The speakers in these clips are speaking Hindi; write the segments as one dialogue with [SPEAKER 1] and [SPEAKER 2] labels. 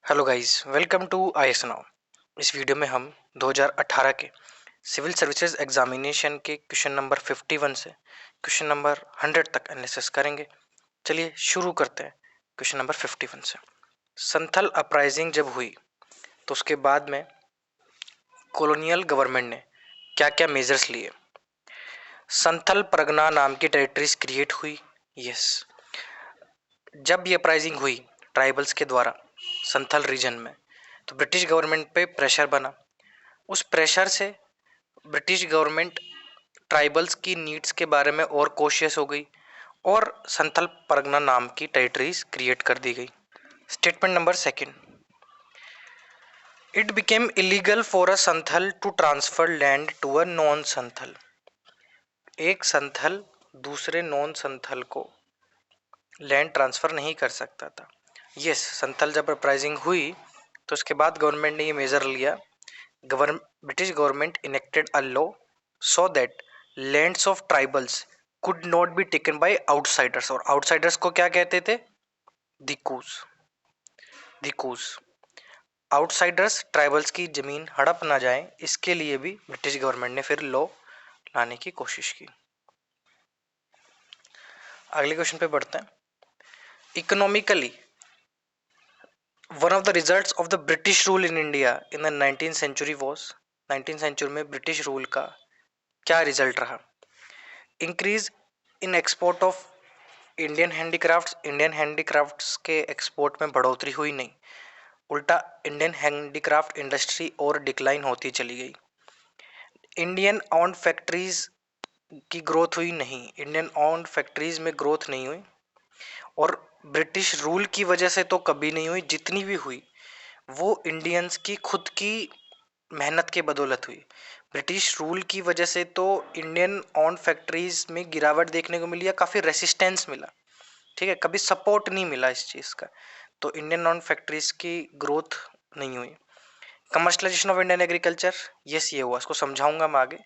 [SPEAKER 1] Hello guys, welcome to IAS now. इस वीडियो में हम 2018 के सिविल सर्विसेज एग्जामिनेशन के क्वेश्चन नंबर 51 से क्वेश्चन नंबर 100 तक एनालिसिस करेंगे। चलिए शुरू करते हैं क्वेश्चन नंबर 51 से। संथल अपराइजिंग जब हुई तो उसके बाद में कॉलोनियल गवर्नमेंट ने क्या क्या मेजर्स लिए। संथल परगना नाम की टेरिटरीज क्रिएट हुई। यस, जब ये अपराइजिंग हुई ट्राइबल्स के द्वारा संथल रीजन में तो ब्रिटिश गवर्नमेंट पे प्रेशर बना। उस प्रेशर से ब्रिटिश गवर्नमेंट ट्राइबल्स की नीड्स के बारे में और कॉशियस हो गई और संथल परगना नाम की टेरिटरीज क्रिएट कर दी गई। Statement number second, it became illegal for a Santhal to transfer land to a non Santhal. एक संथल दूसरे नॉन संथल को लैंड ट्रांसफर नहीं कर सकता था। यस, संथल जब अपराइजिंग हुई तो उसके बाद गवर्नमेंट ने ये मेजर लिया। British government enacted a law so that lands of tribals could not be taken by outsiders. और आउटसाइडर्स को क्या कहते थे? दिकूस। दिकूस आउटसाइडर्स ट्राइबल्स की जमीन हड़प ना जाए, इसके लिए भी ब्रिटिश गवर्नमेंट ने फिर लॉ लाने की कोशिश की। अगले क्वेश्चन पे बढ़ते हैं। Economically one of the results of the British rule in India in the 19th century was, 19th century में ब्रिटिश रूल का क्या रिजल्ट रहा? Increase in export of Indian handicrafts. Indian handicrafts के एक्सपोर्ट में बढ़ोतरी हुई नहीं, उल्टा इंडियन हैंडीक्राफ्ट इंडस्ट्री और डिक्लाइन होती चली गई। इंडियन ऑन फैक्ट्रीज की ग्रोथ हुई नहीं, इंडियन ऑन फैक्ट्रीज में ग्रोथ नहीं हुई। और ब्रिटिश रूल की वजह से तो कभी नहीं हुई, जितनी भी हुई वो इंडियंस की खुद की मेहनत के बदौलत हुई। ब्रिटिश रूल की वजह से तो इंडियन ऑन फैक्ट्रीज में गिरावट देखने को मिली या काफ़ी रेसिस्टेंस मिला, ठीक है, कभी सपोर्ट नहीं मिला इस चीज़ का। तो इंडियन ऑन फैक्ट्रीज की ग्रोथ नहीं हुई। Commercialisation of Indian agriculture, yes ये हुआ, इसको समझाऊंगा मैं आगे।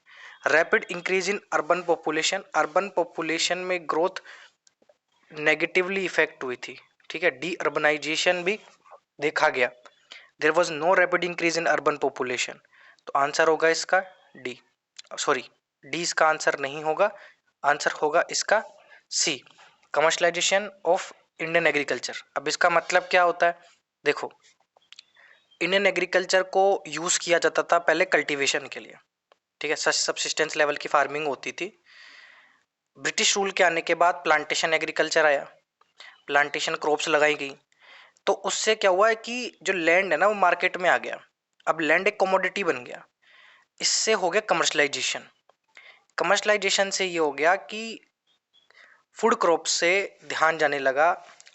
[SPEAKER 1] Rapid increase in urban population, urban population में ग्रोथ नेगेटिवली इफेक्ट हुई थी, ठीक है, डी अर्बनाइजेशन भी देखा गया। There was no rapid increase in urban population, तो आंसर होगा इसका डी। सॉरी, डी इसका आंसर नहीं होगा, आंसर होगा इसका C, commercialisation of Indian agriculture. अब इसका मतलब क्या होता है? देखो, इंडियन एग्रीकल्चर को यूज किया जाता था पहले कल्टीवेशन के लिए, ठीक है, सब्सिस्टेंस लेवल की फार्मिंग होती थी। ब्रिटिश रूल के आने के बाद प्लांटेशन एग्रीकल्चर आया, प्लांटेशन क्रॉप्स लगाई गई, तो उससे क्या हुआ है कि जो लैंड है ना वो मार्केट में आ गया। अब लैंड एक कमोडिटी बन गया, इससे हो गया कमर्शलाइजेशन। कमर्शलाइजेशन से ये हो गया कि फूड क्रॉप्स से ध्यान जाने लगा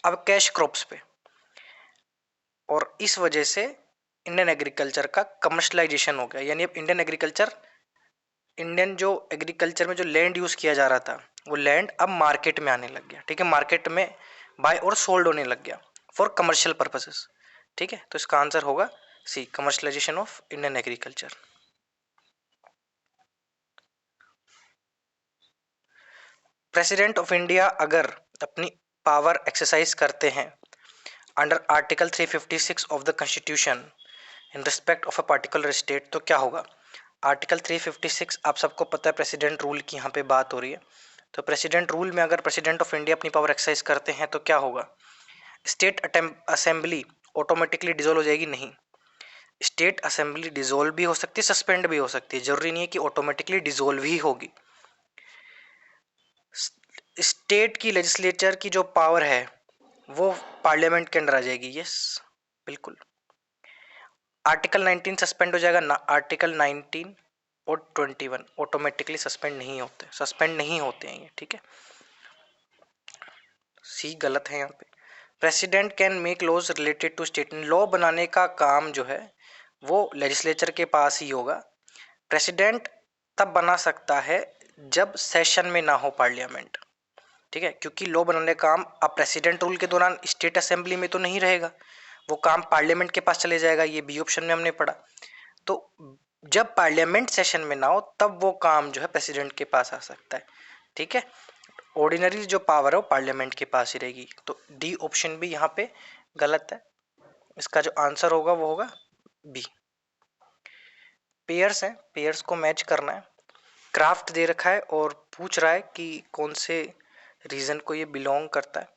[SPEAKER 1] अब कैश क्रॉप्स पे, और इस वजह से इंडियन एग्रीकल्चर का कमर्शलाइजेशन हो गया। यानी अब इंडियन एग्रीकल्चर, इंडियन जो एग्रीकल्चर में जो लैंड यूज किया जा रहा था वो लैंड अब मार्केट में आने लग गया, ठीक है, मार्केट में बाय और सोल्ड होने लग गया फॉर कमर्शियल पर्पसेस, ठीक है। तो इसका आंसर होगा C, commercialisation of Indian agriculture. President of India अगर अपनी पावर एक्सरसाइज करते हैं under article 356 of the constitution in respect of a particular state, तो क्या होगा? आर्टिकल 356 आप सबको पता है, प्रेसिडेंट रूल की यहाँ पे बात हो रही है। तो प्रेसिडेंट रूल में अगर प्रेसिडेंट ऑफ इंडिया अपनी पावर एक्सरसाइज करते हैं तो क्या होगा? स्टेट असेंबली ऑटोमेटिकली डिसॉल्व हो जाएगी? नहीं, स्टेट असेंबली डिसॉल्व भी हो सकती है, सस्पेंड भी हो सकती है, जरूरी नहीं है कि ऑटोमेटिकली डिसॉल्व ही होगी। स्टेट की लेजिस्लेचर की जो पावर है वो पार्लियामेंट के अंडर आ जाएगी। यस, बिल्कुल। आर्टिकल 19 सस्पेंड हो जाएगा ना, आर्टिकल 19 और 21 ऑटोमेटिकली सस्पेंड नहीं होते हैं ये, ठीक है। सी गलत है यहाँ पे। President can make laws related to state, law बनाने का काम जो है वो लेजिस्लेचर के पास ही होगा। प्रेसिडेंट तब बना सकता है जब सेशन में ना हो पार्लियामेंट, ठीक है, क्योंकि लॉ बनाने का काम अब प्रेसिडेंट रूल के दौरान स्टेट असेंबली में तो नहीं रहेगा, वो काम पार्लियामेंट के पास चले जाएगा, ये बी ऑप्शन में हमने पढ़ा। तो जब पार्लियामेंट सेशन में ना हो तब वो काम जो है प्रेसिडेंट के पास आ सकता है, ठीक है। ऑर्डिनरी जो पावर है वो पार्लियामेंट के पास ही रहेगी, तो डी ऑप्शन भी यहाँ पे गलत है। इसका जो आंसर होगा वो होगा बी। पेयर्स है, पेयर्स को मैच करना है। क्राफ्ट दे रखा है और पूछ रहा है कि कौन से रीजन को ये बिलोंग करता है।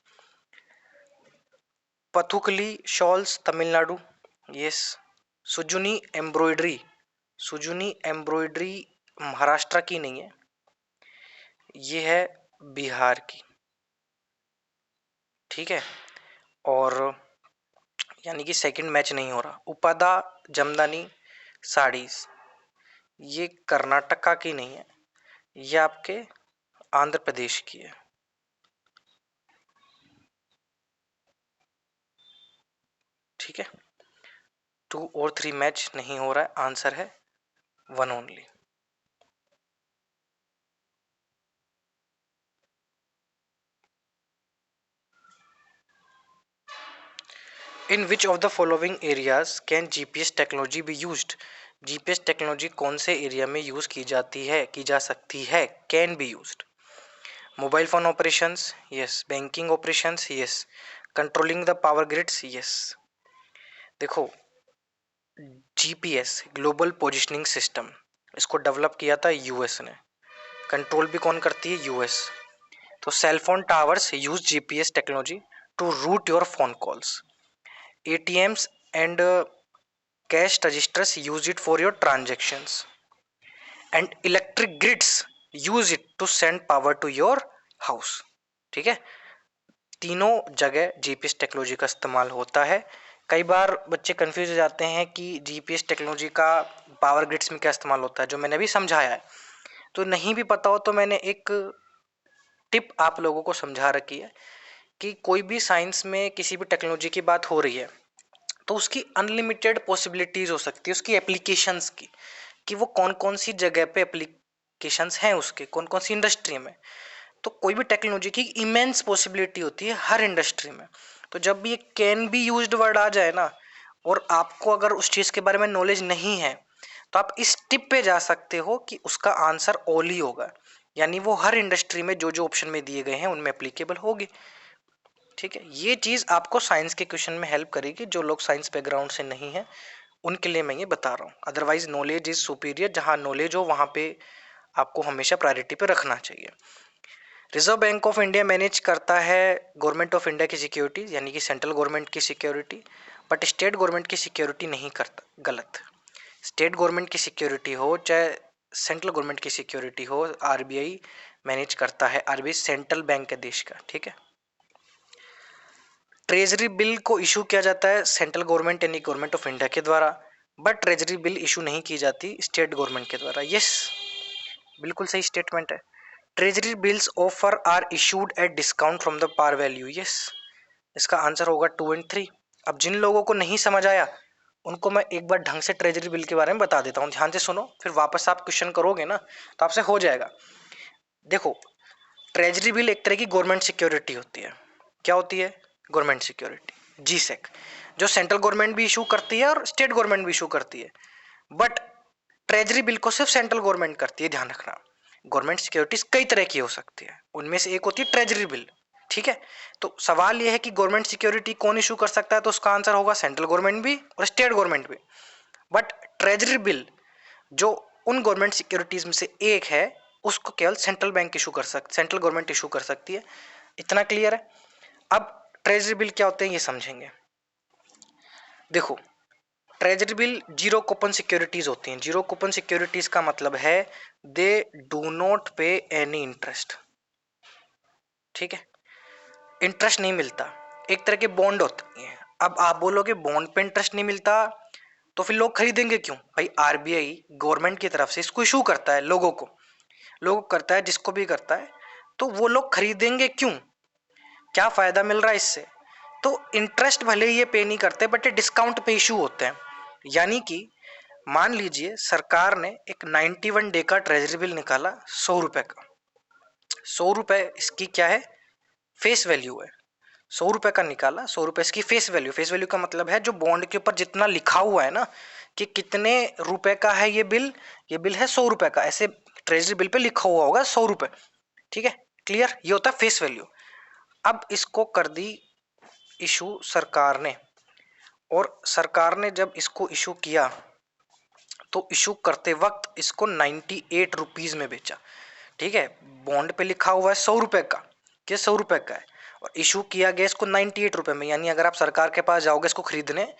[SPEAKER 1] पथुकली shawls Tamil Nadu, yes. Sujuni embroidery, Sujuni embroidery Maharashtra की नहीं है, ये है बिहार की, ठीक है। और यानी कि सेकंड मैच नहीं हो रहा। उपादा जमदानी साड़ीज, ये कर्नाटका की नहीं है, ये आपके आंध्र प्रदेश की है, ठीक है। 2 और 3 मैच नहीं हो रहा है, आंसर है 1 only. In which of the following areas can GPS technology be used? GPS technology कौन से एरिया में यूज की जाती है, की जा सकती है? Can be used. Mobile phone operations, yes. Banking operations, yes. Controlling the power grids, yes. देखो, जीपीएस ग्लोबल पोजिशनिंग सिस्टम, इसको डेवलप किया था यूएस ने। कंट्रोल भी कौन करती है? यूएस। तो cell phone towers use GPS technology to route your phone calls. ATMs and cash registers use it for your transactions, and electric grids use it to send power to your house, ठीक है। तीनों जगह जीपीएस टेक्नोलॉजी का इस्तेमाल होता है। कई बार बच्चे कंफ्यूज हो जाते हैं कि जीपीएस टेक्नोलॉजी का पावर ग्रिड्स में क्या इस्तेमाल होता है, जो मैंने अभी समझाया है। तो नहीं भी पता हो तो मैंने एक टिप आप लोगों को समझा रखी है कि कोई भी साइंस में किसी भी टेक्नोलॉजी की बात हो रही है तो उसकी अनलिमिटेड पॉसिबिलिटीज हो सकती है, उसकी एप्लीकेशंस की, कि वो कौन कौन सी जगह पे एप्लीकेशंस हैं उसके, कौन कौन सी इंडस्ट्री में। तो कोई भी टेक्नोलॉजी की इमेंस पॉसिबिलिटी होती है हर इंडस्ट्री में। तो जब भी ये कैन बी यूज्ड वर्ड आ जाए ना, और आपको अगर उस चीज़ के बारे में नॉलेज नहीं है, तो आप इस टिप पे जा सकते हो कि उसका आंसर ऑल ही होगा, यानी वो हर इंडस्ट्री में जो जो ऑप्शन में दिए गए हैं उनमें एप्लीकेबल होगी, ठीक है। ये चीज़ आपको साइंस के क्वेश्चन में हेल्प करेगी। जो लोग साइंस बैकग्राउंड से नहीं है उनके लिए मैं ये बता रहा हूँ। अदरवाइज नॉलेज इज सुपीरियर, जहाँ नॉलेज हो वहाँ पे आपको हमेशा प्रायोरिटी पे रखना चाहिए। Reserve bank of India manage करता है गवर्नमेंट ऑफ इंडिया की सिक्योरिटी, यानी कि सेंट्रल गवर्नमेंट की सिक्योरिटी, बट स्टेट गवर्नमेंट की सिक्योरिटी नहीं करता, गलत। स्टेट गवर्नमेंट की सिक्योरिटी हो चाहे सेंट्रल गवर्नमेंट की सिक्योरिटी हो, आरबीआई मैनेज करता है। आरबीआई सेंट्रल बैंक है देश का, ठीक है। ट्रेजरी बिल को इशू किया जाता है सेंट्रल गवर्नमेंट यानी गवर्नमेंट ऑफ इंडिया के द्वारा, बट ट्रेजरी बिल इशू नहीं की जाती स्टेट गवर्नमेंट के द्वारा। यस, बिल्कुल सही स्टेटमेंट है। Treasury bills offer are issued at discount from the par value, yes. इसका आंसर होगा 2 और 3। अब जिन लोगों को नहीं समझ आया उनको मैं एक बार ढंग से ट्रेजरी बिल के बारे में बता देता हूँ, ध्यान से सुनो, फिर वापस आप क्वेश्चन करोगे ना तो आपसे हो जाएगा। देखो, ट्रेजरी बिल एक तरह की गवर्नमेंट सिक्योरिटी होती है। क्या होती है? गवर्नमेंट सिक्योरिटी, जीसेक, जो सेंट्रल गवर्नमेंट भी इशू करती है और स्टेट गवर्नमेंट भी इशू करती है। बट ट्रेजरी बिल को सिर्फ सेंट्रल गवर्नमेंट करती है, ध्यान रखना। गवर्नमेंट सिक्योरिटीज कई तरह की हो सकती है, उनमें से एक होती है ट्रेजरी बिल, ठीक है। तो सवाल यह है कि गवर्नमेंट सिक्योरिटी कौन इशू कर सकता है, तो उसका आंसर होगा सेंट्रल गवर्नमेंट भी और स्टेट गवर्नमेंट भी। बट ट्रेजरी बिल जो उन गवर्नमेंट सिक्योरिटीज में से एक है, उसको केवल सेंट्रल बैंक इशू कर सकती, सेंट्रल गवर्नमेंट इशू कर सकती है। इतना क्लियर है? अब ट्रेजरी बिल क्या होते हैं ये समझेंगे। देखो, treasury bill zero coupon securities होती हैं। जीरो कूपन सिक्योरिटीज का मतलब है they do not pay any interest, ठीक है। इंटरेस्ट नहीं मिलता, एक तरह के बॉन्ड होते हैं। अब आप बोलोगे बॉन्ड पे इंटरेस्ट नहीं मिलता तो फिर लोग खरीदेंगे क्यों? भाई आरबीआई गवर्नमेंट की तरफ से इसको इशू करता है, लोगों को करता है, जिसको भी करता है, तो वो लोग खरीदेंगे क्यों? क्या फायदा मिल रहा है इससे? तो इंटरेस्ट भले ही ये पे नहीं करते बट ये डिस्काउंट पे इशू होते हैं। यानी कि मान लीजिए सरकार ने एक 91 डे का ट्रेजरी बिल निकाला 100 रुपए का। 100 रुपए इसकी क्या है? फेस वैल्यू है। 100 रुपए का निकाला, 100 रुपए इसकी फेस वैल्यू। फेस वैल्यू का मतलब है जो बॉन्ड के ऊपर जितना लिखा हुआ है ना कि कितने रुपए का है ये बिल है 100 रुपए का, ऐसे ट्रेजरी बिल पे लिखा हुआ होगा 100 रुपए, ठीक है। क्लियर? ये होता है फेस वैल्यू। अब इसको कर दी इशू सरकार ने और सरकार ने जब इसको इशू किया तो इशू करते वक्त इसको 98 रुपीज में बेचा। ठीक है, बॉन्ड पे लिखा हुआ है 100 रुपए का कि 100 रुपए का है, और इशू किया गया इसको 98 रुपए में। यानी अगर आप सरकार के पास जाओगे इसको खरीदने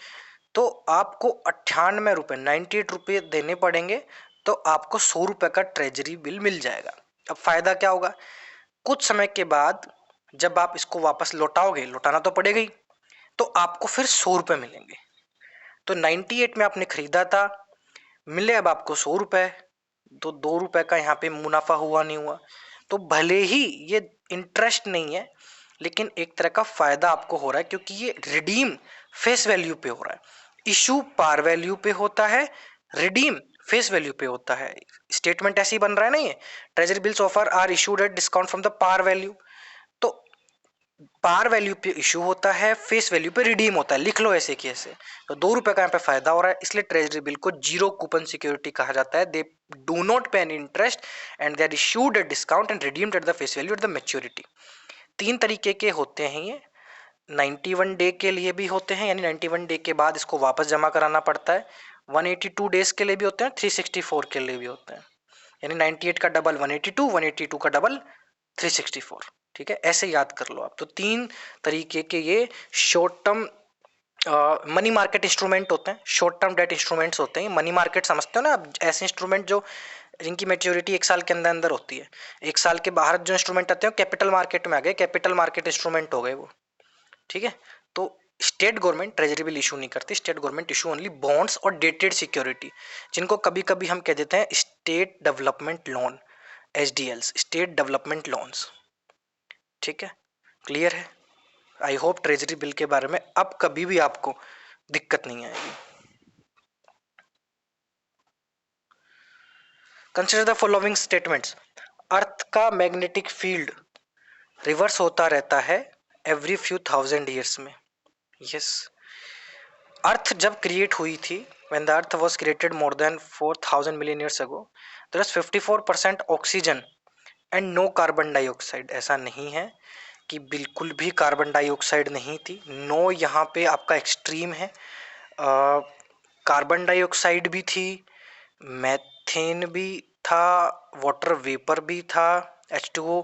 [SPEAKER 1] तो आपको 98 रुपए 98 रुपए देने पड़ेंगे, तो आपको 100 रुपए का ट्रेजरी बिल मिल जाएगा। अब फायदा क्या होगा, कुछ समय के बाद जब आप इसको वापस लौटाओगे, लौटाना तो पड़ेगा ही, तो आपको फिर 100 रुपए मिलेंगे। तो 98 में आपने खरीदा था, मिले अब आपको 100 रुपए, तो 2 रुपए का यहाँ पे मुनाफा हुआ नहीं हुआ। तो भले ही ये इंटरेस्ट नहीं है, लेकिन एक तरह का फायदा आपको हो रहा है, क्योंकि ये रिडीम फेस वैल्यू पे हो रहा है। इशू पार वैल्यू पे होता है, रिडीम फेस वैल्यू पे होता है। स्टेटमेंट ऐसे ही बन रहा है ना, ये treasury bills offer are issued at discount from the par value. तो पार वैल्यू पे इशू होता है, फेस वैल्यू पे रिडीम होता है, लिख लो ऐसे कि ऐसे। तो 2 रुपए का यहाँ पे फायदा हो रहा है, इसलिए ट्रेजरी बिल को जीरो कूपन सिक्योरिटी कहा जाता है। They do not pay any interest and they are issued at discount and redeemed at the face value at the maturity. 3 तरीके के होते हैं ये। 91 डे के लिए भी होते हैं, यानी 91 डे के बाद इसको वापस जमा कराना पड़ता है। 182 डेज के लिए भी होते हैं, 364 के लिए भी होते हैं। यानी 98 का डबल 182, 182 का डबल 364। ठीक है, ऐसे याद कर लो आप। तो 3 तरीके के ये short term money market instrument होते हैं, शॉर्ट टर्म डेट इंस्ट्रूमेंट्स होते हैं। मनी मार्केट समझते हो ना आप, ऐसे इंस्ट्रूमेंट जो जिनकी मैच्योरिटी 1 साल के अंदर अंदर होती है। 1 साल के बाहर जो इंस्ट्रूमेंट आते हैं कैपिटल मार्केट में आ गए, कैपिटल मार्केट इंस्ट्रूमेंट हो गए वो। ठीक है, तो state government treasury bill issue नहीं करती, state government issue only bonds और डेटेड सिक्योरिटी, जिनको कभी कभी हम कह देते हैं state development loan, SDLs, state development loans. ठीक है, क्लियर है। आई होप ट्रेजरी बिल के बारे में अब कभी भी आपको दिक्कत नहीं आएगी। Consider the following statements. Earth का मैग्नेटिक फील्ड रिवर्स होता रहता है एवरी फ्यू थाउजेंड ईयर्स में। यस, अर्थ जब क्रिएट हुई थी, when the earth was created more than 4000 million years ago, there was 54% oxygen and no carbon dioxide. ऐसा नहीं है कि बिल्कुल भी कार्बन डाइऑक्साइड नहीं थी, नो यहाँ पे आपका एक्सट्रीम है। कार्बन डाइऑक्साइड भी थी, मैथेन भी था, वाटर वेपर भी था, H2O,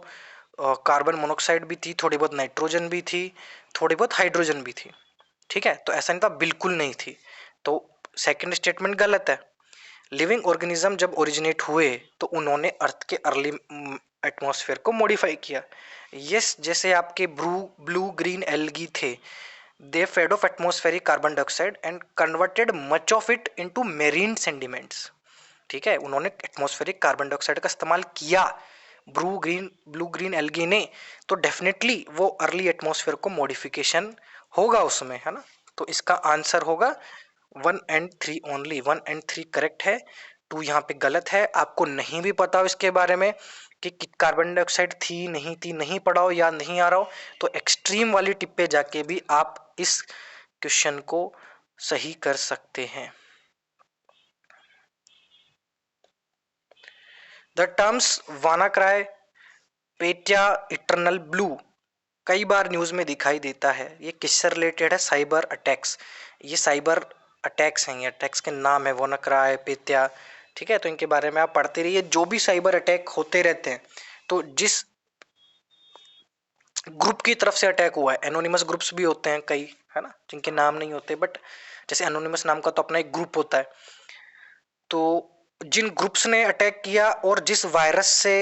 [SPEAKER 1] कार्बन मोनोक्साइड भी थी, थोड़ी बहुत नाइट्रोजन भी थी, थोड़ी बहुत हाइड्रोजन भी थी। ठीक है, तो ऐसा नहीं था बिल्कुल नहीं थी। तो सेकंड स्टेटमेंट गलत है। लिविंग ऑर्गेनिज्म जब ओरिजिनेट हुए तो उन्होंने अर्थ के अर्ली एटमॉस्फेयर को मॉडिफाई किया। यस, जैसे आपके ब्लू ग्रीन एल्गी थे, they fed off atmospheric carbon dioxide and converted much of it into marine sediments. ठीक है, उन्होंने एटमॉस्फेरिक कार्बन डाइऑक्साइड का इस्तेमाल किया ब्लू ग्रीन एल्गी ने, तो डेफिनेटली वो अर्ली एटमॉस्फेयर को मॉडिफिकेशन होगा उसमें, है ना। तो इसका आंसर होगा 1 and 3 ओनली। 1 and 3 करेक्ट है, 2 यहाँ पे गलत है। आपको नहीं भी पता हो इसके बारे में कि कार्बन डाइऑक्साइड थी नहीं थी, नहीं पढ़ा हो या नहीं आ रहा हो, तो एक्सट्रीम वाली टिप पे जाके भी आप इस क्वेश्चन को सही कर सकते हैं। The terms WannaCry, Petya, Eternal Blue कई बार न्यूज में दिखाई देता है। ये किससे रिलेटेड है? Cyber attacks. ये साइबर अटैक्स हैं, ये अटैक्स के नाम है वानाक्राई, पेटिया। ठीक है, तो इनके बारे में आप पढ़ते रहिए। जो भी साइबर अटैक होते रहते हैं, तो जिस ग्रुप की तरफ से अटैक हुआ है, एनोनिमस ग्रुप्स भी होते हैं कई, है ना, जिनके नाम नहीं होते, बट जैसे एनोनिमस नाम का तो अपना एक ग्रुप होता है। तो जिन ग्रुप्स ने अटैक किया और जिस वायरस से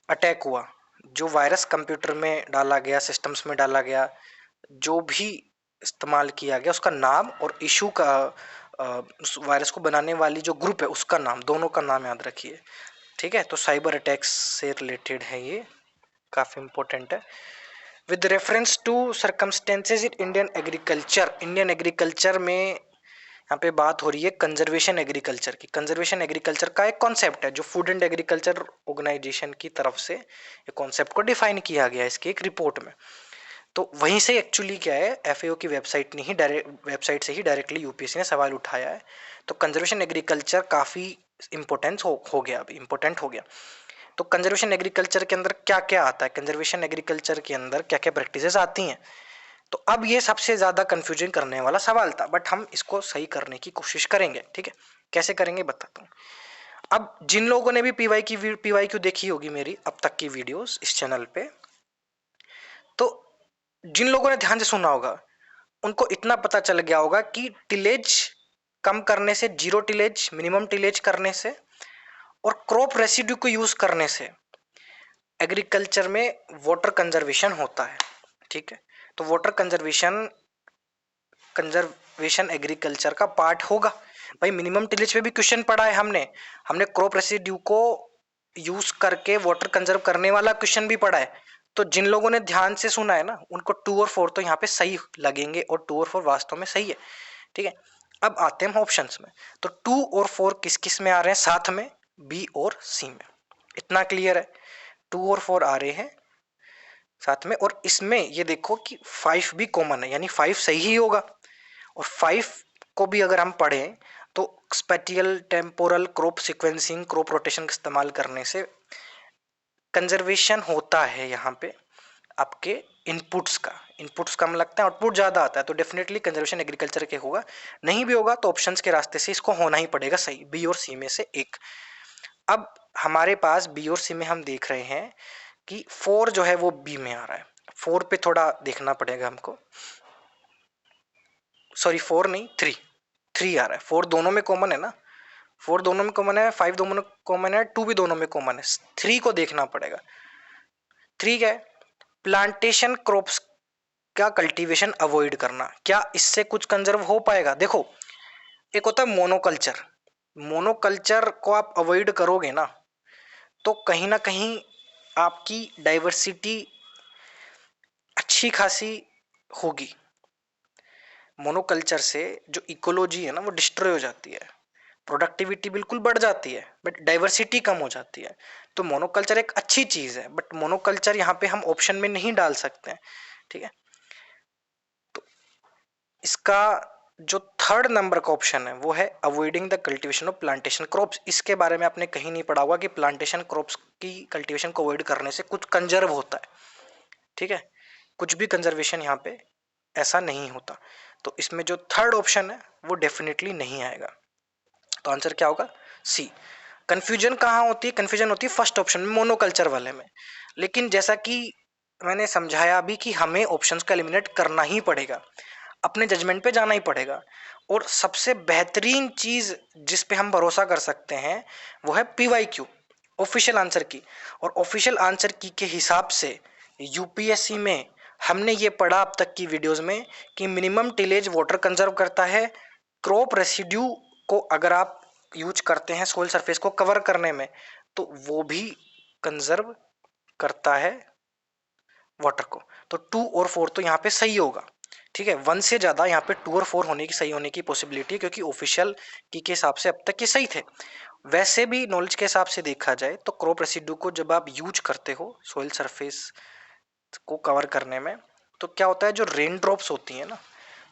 [SPEAKER 1] अटैक हुआ, जो वायरस कंप्यूटर में डाला गया, सिस्टम्स में डाला गया, जो भी इस्तेमाल किया गया, उसका नाम और इशू का उस वायरस को बनाने वाली जो ग्रुप है उसका नाम, दोनों का नाम याद रखिए। ठीक है, तो साइबर अटैक्स से रिलेटेड है, ये काफ़ी इंपॉर्टेंट है। With reference to circumstances in Indian agriculture, Indian agriculture में यहाँ पे बात हो रही है कंजर्वेशन एग्रीकल्चर की। कंजर्वेशन एग्रीकल्चर का एक कॉन्सेप्ट है जो फूड एंड एग्रीकल्चर ऑर्गेनाइजेशन की तरफ से एक कॉन्सेप्ट को डिफाइन किया गया है इसकी एक रिपोर्ट में। तो वहीं से एक्चुअली क्या है, एफएओ की वेबसाइट ने ही वेबसाइट से ही डायरेक्टली यूपीएससी ने सवाल उठाया है। तो कंजर्वेशन एग्रीकल्चर काफ़ी इम्पोर्टेंस हो गया, अभी इम्पोर्टेंट हो गया। तो कंजर्वेशन एग्रीकल्चर के अंदर क्या क्या आता है, कंजर्वेशन एग्रीकल्चर के अंदर क्या क्या प्रैक्टिसेस आती हैं। तो अब ये सबसे ज्यादा कंफ्यूजन करने वाला सवाल था, बट हम इसको सही करने की कोशिश करेंगे। ठीक है, कैसे करेंगे बताता हूँ। अब जिन लोगों ने भी पीवाई क्यू देखी होगी मेरी अब तक की वीडियोस इस चैनल पे, तो जिन लोगों ने ध्यान से सुना होगा उनको इतना पता चल गया होगा कि टिलेज कम करने से, जीरो टिलेज, मिनिमम टिलेज करने से और क्रॉप रेसिड्यू को यूज करने से एग्रीकल्चर में वाटर कंजर्वेशन होता है। ठीक है, तो वाटर कंजर्वेशन एग्रीकल्चर का पार्ट होगा। भाई मिनिमम टिलेज पे भी क्वेश्चन पढ़ा है हमने, हमने क्रॉप रेसिड्यू को यूज करके वाटर कंजर्व करने वाला क्वेश्चन भी पढ़ा है। तो जिन लोगों ने ध्यान से सुना है ना, उनको 2 और 4 तो यहाँ पे सही लगेंगे, और 2 और 4 वास्तव में सही है। ठीक है, अब आते हैं ऑप्शंस में। तो 2 और 4 किस किस में आ रहे हैं साथ में? बी और सी में। इतना क्लियर है, 2 और 4 आ रहे हैं साथ में। और इसमें ये देखो कि 5 भी कॉमन है, यानी 5 सही ही होगा। और 5 को भी अगर हम पढ़ें तो spatial temporal crop sequencing, crop rotation का इस्तेमाल करने से कंजर्वेशन होता है यहाँ पे आपके इनपुट्स कम लगता है, आउटपुट ज्यादा आता है, तो डेफिनेटली कंजर्वेशन एग्रीकल्चर के होगा। नहीं भी होगा तो ऑप्शंस के रास्ते से इसको होना ही पड़ेगा सही, बी और सी में से एक। अब हमारे पास बी और सी में हम देख रहे हैं कि 4 जो है वो बी में आ रहा है। 4 पे थोड़ा देखना पड़ेगा हमको, सॉरी 4 नहीं, 3 आ रहा है। 4 दोनों में कॉमन है ना, 4 दोनों में कॉमन है, 5 दोनों में कॉमन है, 2 भी दोनों में कॉमन है। 3 को देखना पड़ेगा। 3 क्या है? प्लांटेशन क्रॉप्स का कल्टीवेशन अवॉइड करना। क्या इससे कुछ कंजर्व हो पाएगा? देखो, एक होता है मोनोकल्चर, मोनोकल्चर को आप अवॉइड करोगे ना तो कहीं ना कहीं आपकी डाइवर्सिटी अच्छी खासी होगी। मोनोकल्चर से जो इकोलॉजी है ना वो डिस्ट्रॉय हो जाती है, प्रोडक्टिविटी बिल्कुल बढ़ जाती है बट डाइवर्सिटी कम हो जाती है। तो मोनोकल्चर एक अच्छी चीज है, बट मोनोकल्चर यहाँ पे हम ऑप्शन में नहीं डाल सकते हैं। ठीक है, तो इसका जो थर्ड नंबर का ऑप्शन है वो है avoiding the cultivation of plantation crops. इसके बारे में आपने कहीं नहीं पढ़ा होगा कि प्लांटेशन क्रॉप्स की कल्टीवेशन को अवॉइड करने से कुछ कंजर्व होता है। ठीक है, कुछ भी कंजर्वेशन यहाँ पे ऐसा नहीं होता। तो इसमें जो थर्ड ऑप्शन है वो डेफिनेटली नहीं आएगा। तो आंसर क्या होगा? सी। कंफ्यूजन कहाँ होती है? कंफ्यूजन होती है फर्स्ट ऑप्शन में, मोनोकल्चर वाले में। लेकिन जैसा कि मैंने समझाया भी कि हमें ऑप्शंस को एलिमिनेट करना ही पड़ेगा, अपने जजमेंट पे जाना ही पड़ेगा। और सबसे बेहतरीन चीज जिस पे हम भरोसा कर सकते हैं वो है पीवाईक्यू, ऑफिशियल आंसर की। और ऑफिशियल आंसर की के हिसाब से यूपीएससी में हमने ये पढ़ा अब तक की वीडियोस में कि मिनिमम टिलेज वाटर कंजर्व करता है, क्रॉप रेसिड्यू को अगर आप यूज करते हैं सोइल सरफेस को कवर करने में तो वो भी कंजर्व करता है वाटर को। तो 2 और 4 तो यहाँ पे सही होगा। ठीक है, 1 से ज्यादा यहाँ पे 2 और 4 होने की सही होने की पॉसिबिलिटी है, क्योंकि ऑफिशियल की के हिसाब से अब तक ये सही थे। वैसे भी नॉलेज के हिसाब से देखा जाए तो क्रॉप रेसिड्यू को जब आप यूज करते हो सोइल सरफेस को कवर करने में तो क्या होता है, जो रेन ड्रॉप्स होती है ना,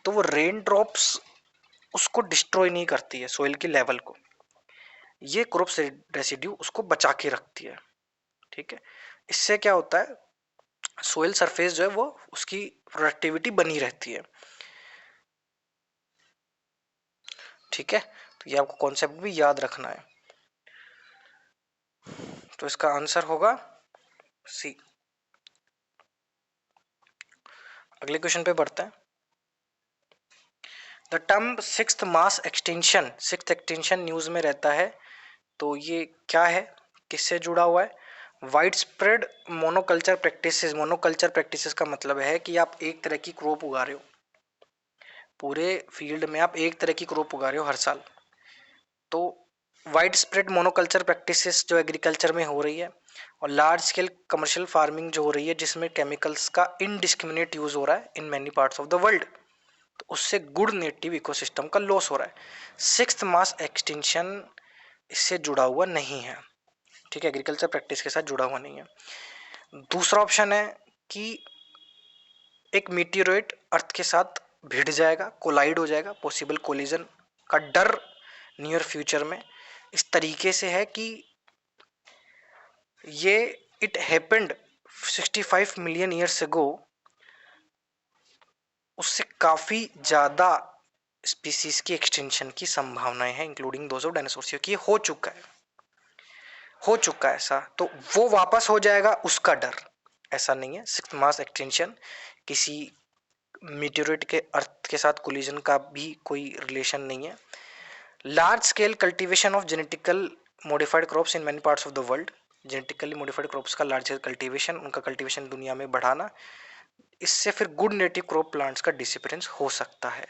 [SPEAKER 1] तो वो रेन ड्रॉप्स उसको डिस्ट्रॉय नहीं करती है सोइल के लेवल को, ये क्रॉप रेसिड्यू उसको बचा के रखती है। ठीक है, इससे क्या होता है, सोइल सरफेस जो है वो उसकी प्रोडक्टिविटी बनी रहती है। ठीक है, तो ये आपको कॉन्सेप्ट भी याद रखना है। तो इसका आंसर होगा सी। अगले क्वेश्चन पे बढ़ते हैं। The term sixth mass extension, sixth extension news में रहता है, तो ये क्या है, किससे जुड़ा हुआ है? Wide spread monoculture practices. Monoculture practices का मतलब है कि आप एक तरह की क्रॉप उगा रहे हो, पूरे फील्ड में आप एक तरह की क्रॉप उगा रहे हो हर साल। तो वाइड स्प्रेड मोनोकल्चर प्रैक्टिसेस जो एग्रीकल्चर में हो रही है, और लार्ज स्केल कमर्शियल फार्मिंग जो हो रही है जिसमें केमिकल्स का इनडिस्क्रिमिनेट यूज हो रहा है in many parts of the world, तो उससे गुड नेटिव इकोसिस्टम का लॉस हो रहा है। सिक्स्थ मास एक्सटेंशन इससे जुड़ा हुआ नहीं है। ठीक है, एग्रीकल्चर प्रैक्टिस के साथ जुड़ा हुआ नहीं है। दूसरा ऑप्शन है कि एक मीटियोराइट अर्थ के साथ भिड़ जाएगा, कोलाइड हो जाएगा, पॉसिबल कोलिजन का डर नियर फ्यूचर में इस तरीके से है कि ये it happened 65 million years ago उससे काफी ज्यादा स्पीसीज की एक्सटेंशन की संभावनाएं हैं, इंक्लूडिंग दोज ऑफ डायनासोर्स। की हो चुका है, हो चुका है ऐसा, तो वो वापस हो जाएगा उसका डर। ऐसा नहीं है, सिक्स्थ मास एक्सटेंशन किसी मीटेरोइड के अर्थ के साथ कोलिजन का भी कोई रिलेशन नहीं है। Large scale cultivation of genetical modified crops in many parts of the world, genetically modified crops का लार्ज कल्टीवेशन, उनका कल्टीवेशन दुनिया में बढ़ाना, इससे फिर गुड नेटिव क्रॉप प्लांट्स का डिसअपीयरेंस हो सकता है।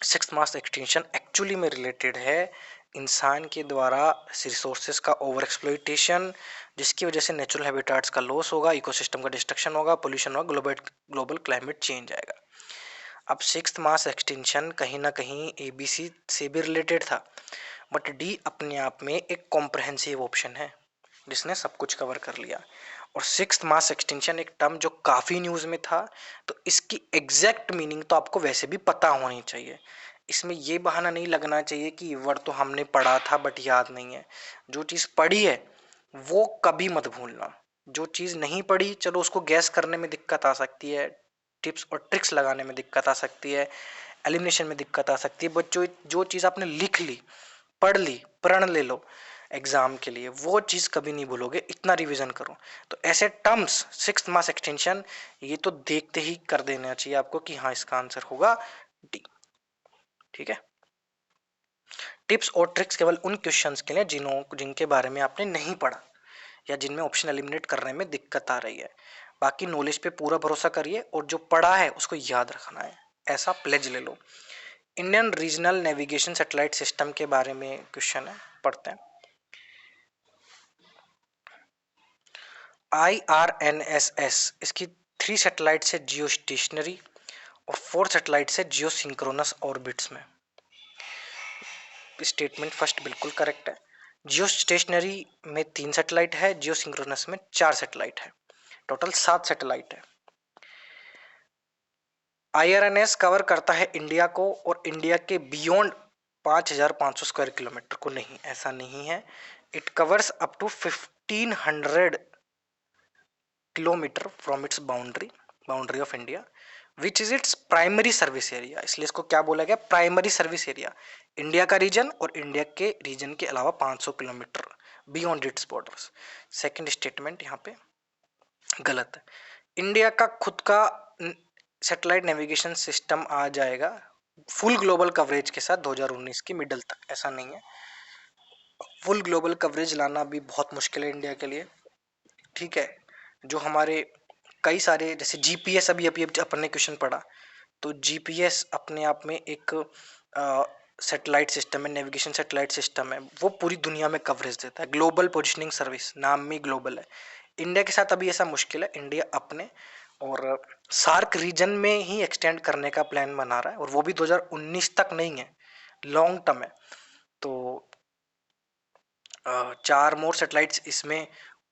[SPEAKER 1] सिक्स्थ मास एक्सटेंशन एक्चुअली में रिलेटेड है इंसान के द्वारा रिसोर्सेज का ओवर एक्सप्लॉइटेशन, जिसकी वजह से नेचुरल हैबिटाट्स का लॉस होगा, इकोसिस्टम का डिस्ट्रक्शन होगा, पोल्यूशन होगा, ग्लोबल क्लाइमेट चेंज आएगा। अब सिक्स्थ मास एक्सटेंशन कहीं ना कहीं एबीसी से भी रिलेटेड था, बट डी अपने आप में एक कॉम्प्रहेंसिव ऑप्शन है जिसने सब कुछ कवर कर लिया। और सिक्स्थ मास एक्सटेंशन एक टर्म जो काफ़ी न्यूज़ में था, तो इसकी एग्जैक्ट मीनिंग तो आपको वैसे भी पता होनी चाहिए। इसमें ये बहाना नहीं लगना चाहिए कि वर्ड तो हमने पढ़ा था बट याद नहीं है। जो चीज़ पढ़ी है वो कभी मत भूलना, जो चीज़ नहीं पढ़ी चलो उसको गैस करने में दिक्कत आ सकती है, टिप्स और ट्रिक्स लगाने में दिक्कत आ सकती है, एलिमिनेशन में दिक्कत आ सकती है, बट जो जो चीज़ आपने लिख ली, पढ़ ली, प्रण ले लो एग्जाम के लिए, वो चीज़ कभी नहीं भूलोगे, इतना रिवीजन करो। तो ऐसे टर्म्स सिक्स्थ मास एक्सटेंशन ये तो देखते ही कर देना चाहिए आपको कि हाँ इसका आंसर होगा डी। ठीक है, टिप्स और ट्रिक्स केवल उन क्वेश्चंस के लिए जिनके बारे में आपने नहीं पढ़ा या जिनमें ऑप्शन एलिमिनेट करने में दिक्कत आ रही है। बाकी नॉलेज पे पूरा भरोसा करिए और जो पढ़ा है उसको याद रखना है, ऐसा प्लेज ले लो। Indian regional navigation satellite system के बारे में क्वेश्चन है, पढ़ते हैं। IRNSS इसकी 3 सैटेलाइट से जियो स्टेशनरी और 4 सैटेलाइट से जियो सिंक्रोनस ऑर्बिट्स में। स्टेटमेंट फर्स्ट बिल्कुल करेक्ट है। जियो स्टेशनरी में 3 सैटेलाइट है, जियो सिंक्रोनस में 4 सैटेलाइट है, टोटल 7 सैटेलाइट है। IRNS कवर करता है इंडिया को और इंडिया के बियॉन्ड 5500 स्क्वायर किलोमीटर को नहीं, ऐसा नहीं है। It covers up to 1500 kilometre from its boundary of India which is its primary service area. इसलिए इसको क्या बोला गया, प्राइमरी सर्विस एरिया, इंडिया का रीजन और इंडिया के रीजन के अलावा 500 kilometre beyond its borders. Second statement यहाँ पे गलत है। इंडिया का खुद का सैटेलाइट नेविगेशन सिस्टम आ जाएगा फुल ग्लोबल कवरेज के साथ 2019 की मिडल तक, ऐसा नहीं है। फुल ग्लोबल कवरेज लाना भी बहुत मुश्किल है इंडिया के लिए। ठीक है, जो हमारे कई सारे जैसे जीपीएस, अभी अभी अपन ने क्वेश्चन पढ़ा, तो जीपीएस अपने आप में एक सैटेलाइट सिस्टम है, नेविगेशन सैटेलाइट सिस्टम है, वो पूरी दुनिया में कवरेज देता है, ग्लोबल पोजिशनिंग सर्विस, नाम में ग्लोबल है। इंडिया के साथ अभी ऐसा मुश्किल है, इंडिया अपने और सार्क रीजन में ही एक्सटेंड करने का प्लान बना रहा है, और वो भी 2019 तक नहीं है, लॉन्ग टर्म है। तो 4 मोर सैटेलाइट्स इसमें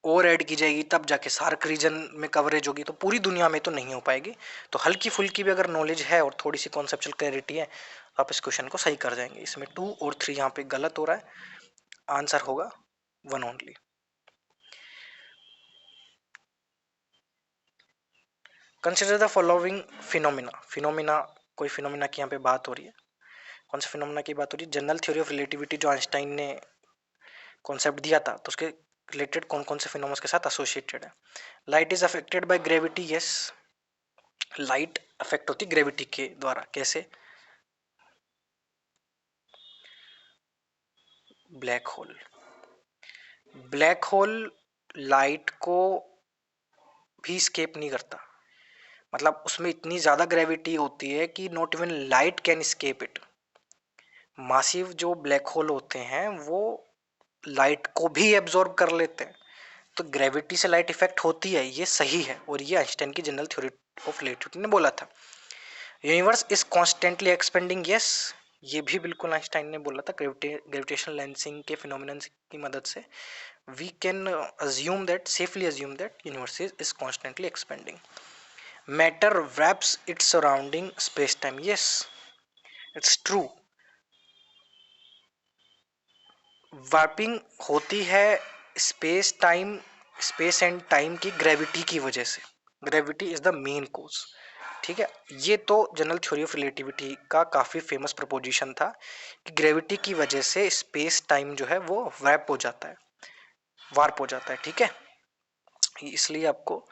[SPEAKER 1] और ऐड की जाएगी, तब जाके सार्क रीजन में कवरेज होगी, तो पूरी दुनिया में तो नहीं हो पाएगी। तो हल्की फुल्की भी अगर नॉलेज है और थोड़ी सी कॉन्सेप्चुअल क्लैरिटी है तो आप इस क्वेश्चन को सही कर जाएंगे। इसमें 2 और 3 यहाँ पे गलत हो रहा है, आंसर होगा 1 only. Consider the following phenomena. Phenomena, कोई फिनोमिना की यहाँ पे बात हो रही है। कौन से फिनोमिना की बात हो रही है? जनरल थ्योरी ऑफ रिलेटिविटी जो आइंस्टाइन ने कॉन्सेप्ट दिया था, तो उसके रिलेटेड कौन कौन से फिनोमिना के साथ एसोसिएटेड है। Light is affected by gravity, yes, light affect होती ग्रेविटी के द्वारा। कैसे? Black hole, black hole light को भी स्केप नहीं करता, मतलब उसमें इतनी ज्यादा ग्रेविटी होती है कि not even light can escape it. Massive जो ब्लैक होल होते हैं वो लाइट को भी एब्जॉर्ब कर लेते हैं, तो ग्रेविटी से लाइट इफेक्ट होती है, ये सही है, और ये आइंस्टाइन की जनरल थ्योरी ऑफ रिलेटिविटी ने बोला था। Universe is constantly expanding, yes, ये भी बिल्कुल आइंस्टाइन ने बोला था। ग्रेविटेशनल लेंसिंग के फिनोमिनन की मदद से we can safely assume that universe is constantly expanding. Matter wraps its surrounding space time, yes, it's true। Warping होती है स्पेस एंड टाइम की ग्रेविटी की वजह से, ग्रेविटी इज द मेन कोज। ठीक है, ये तो जनरल थ्योरी ऑफ रिलेटिविटी का काफ़ी फेमस प्रपोजिशन था कि ग्रेविटी की वजह से स्पेस टाइम जो है वो वार्प हो जाता है, ठीक है। इसलिए आपको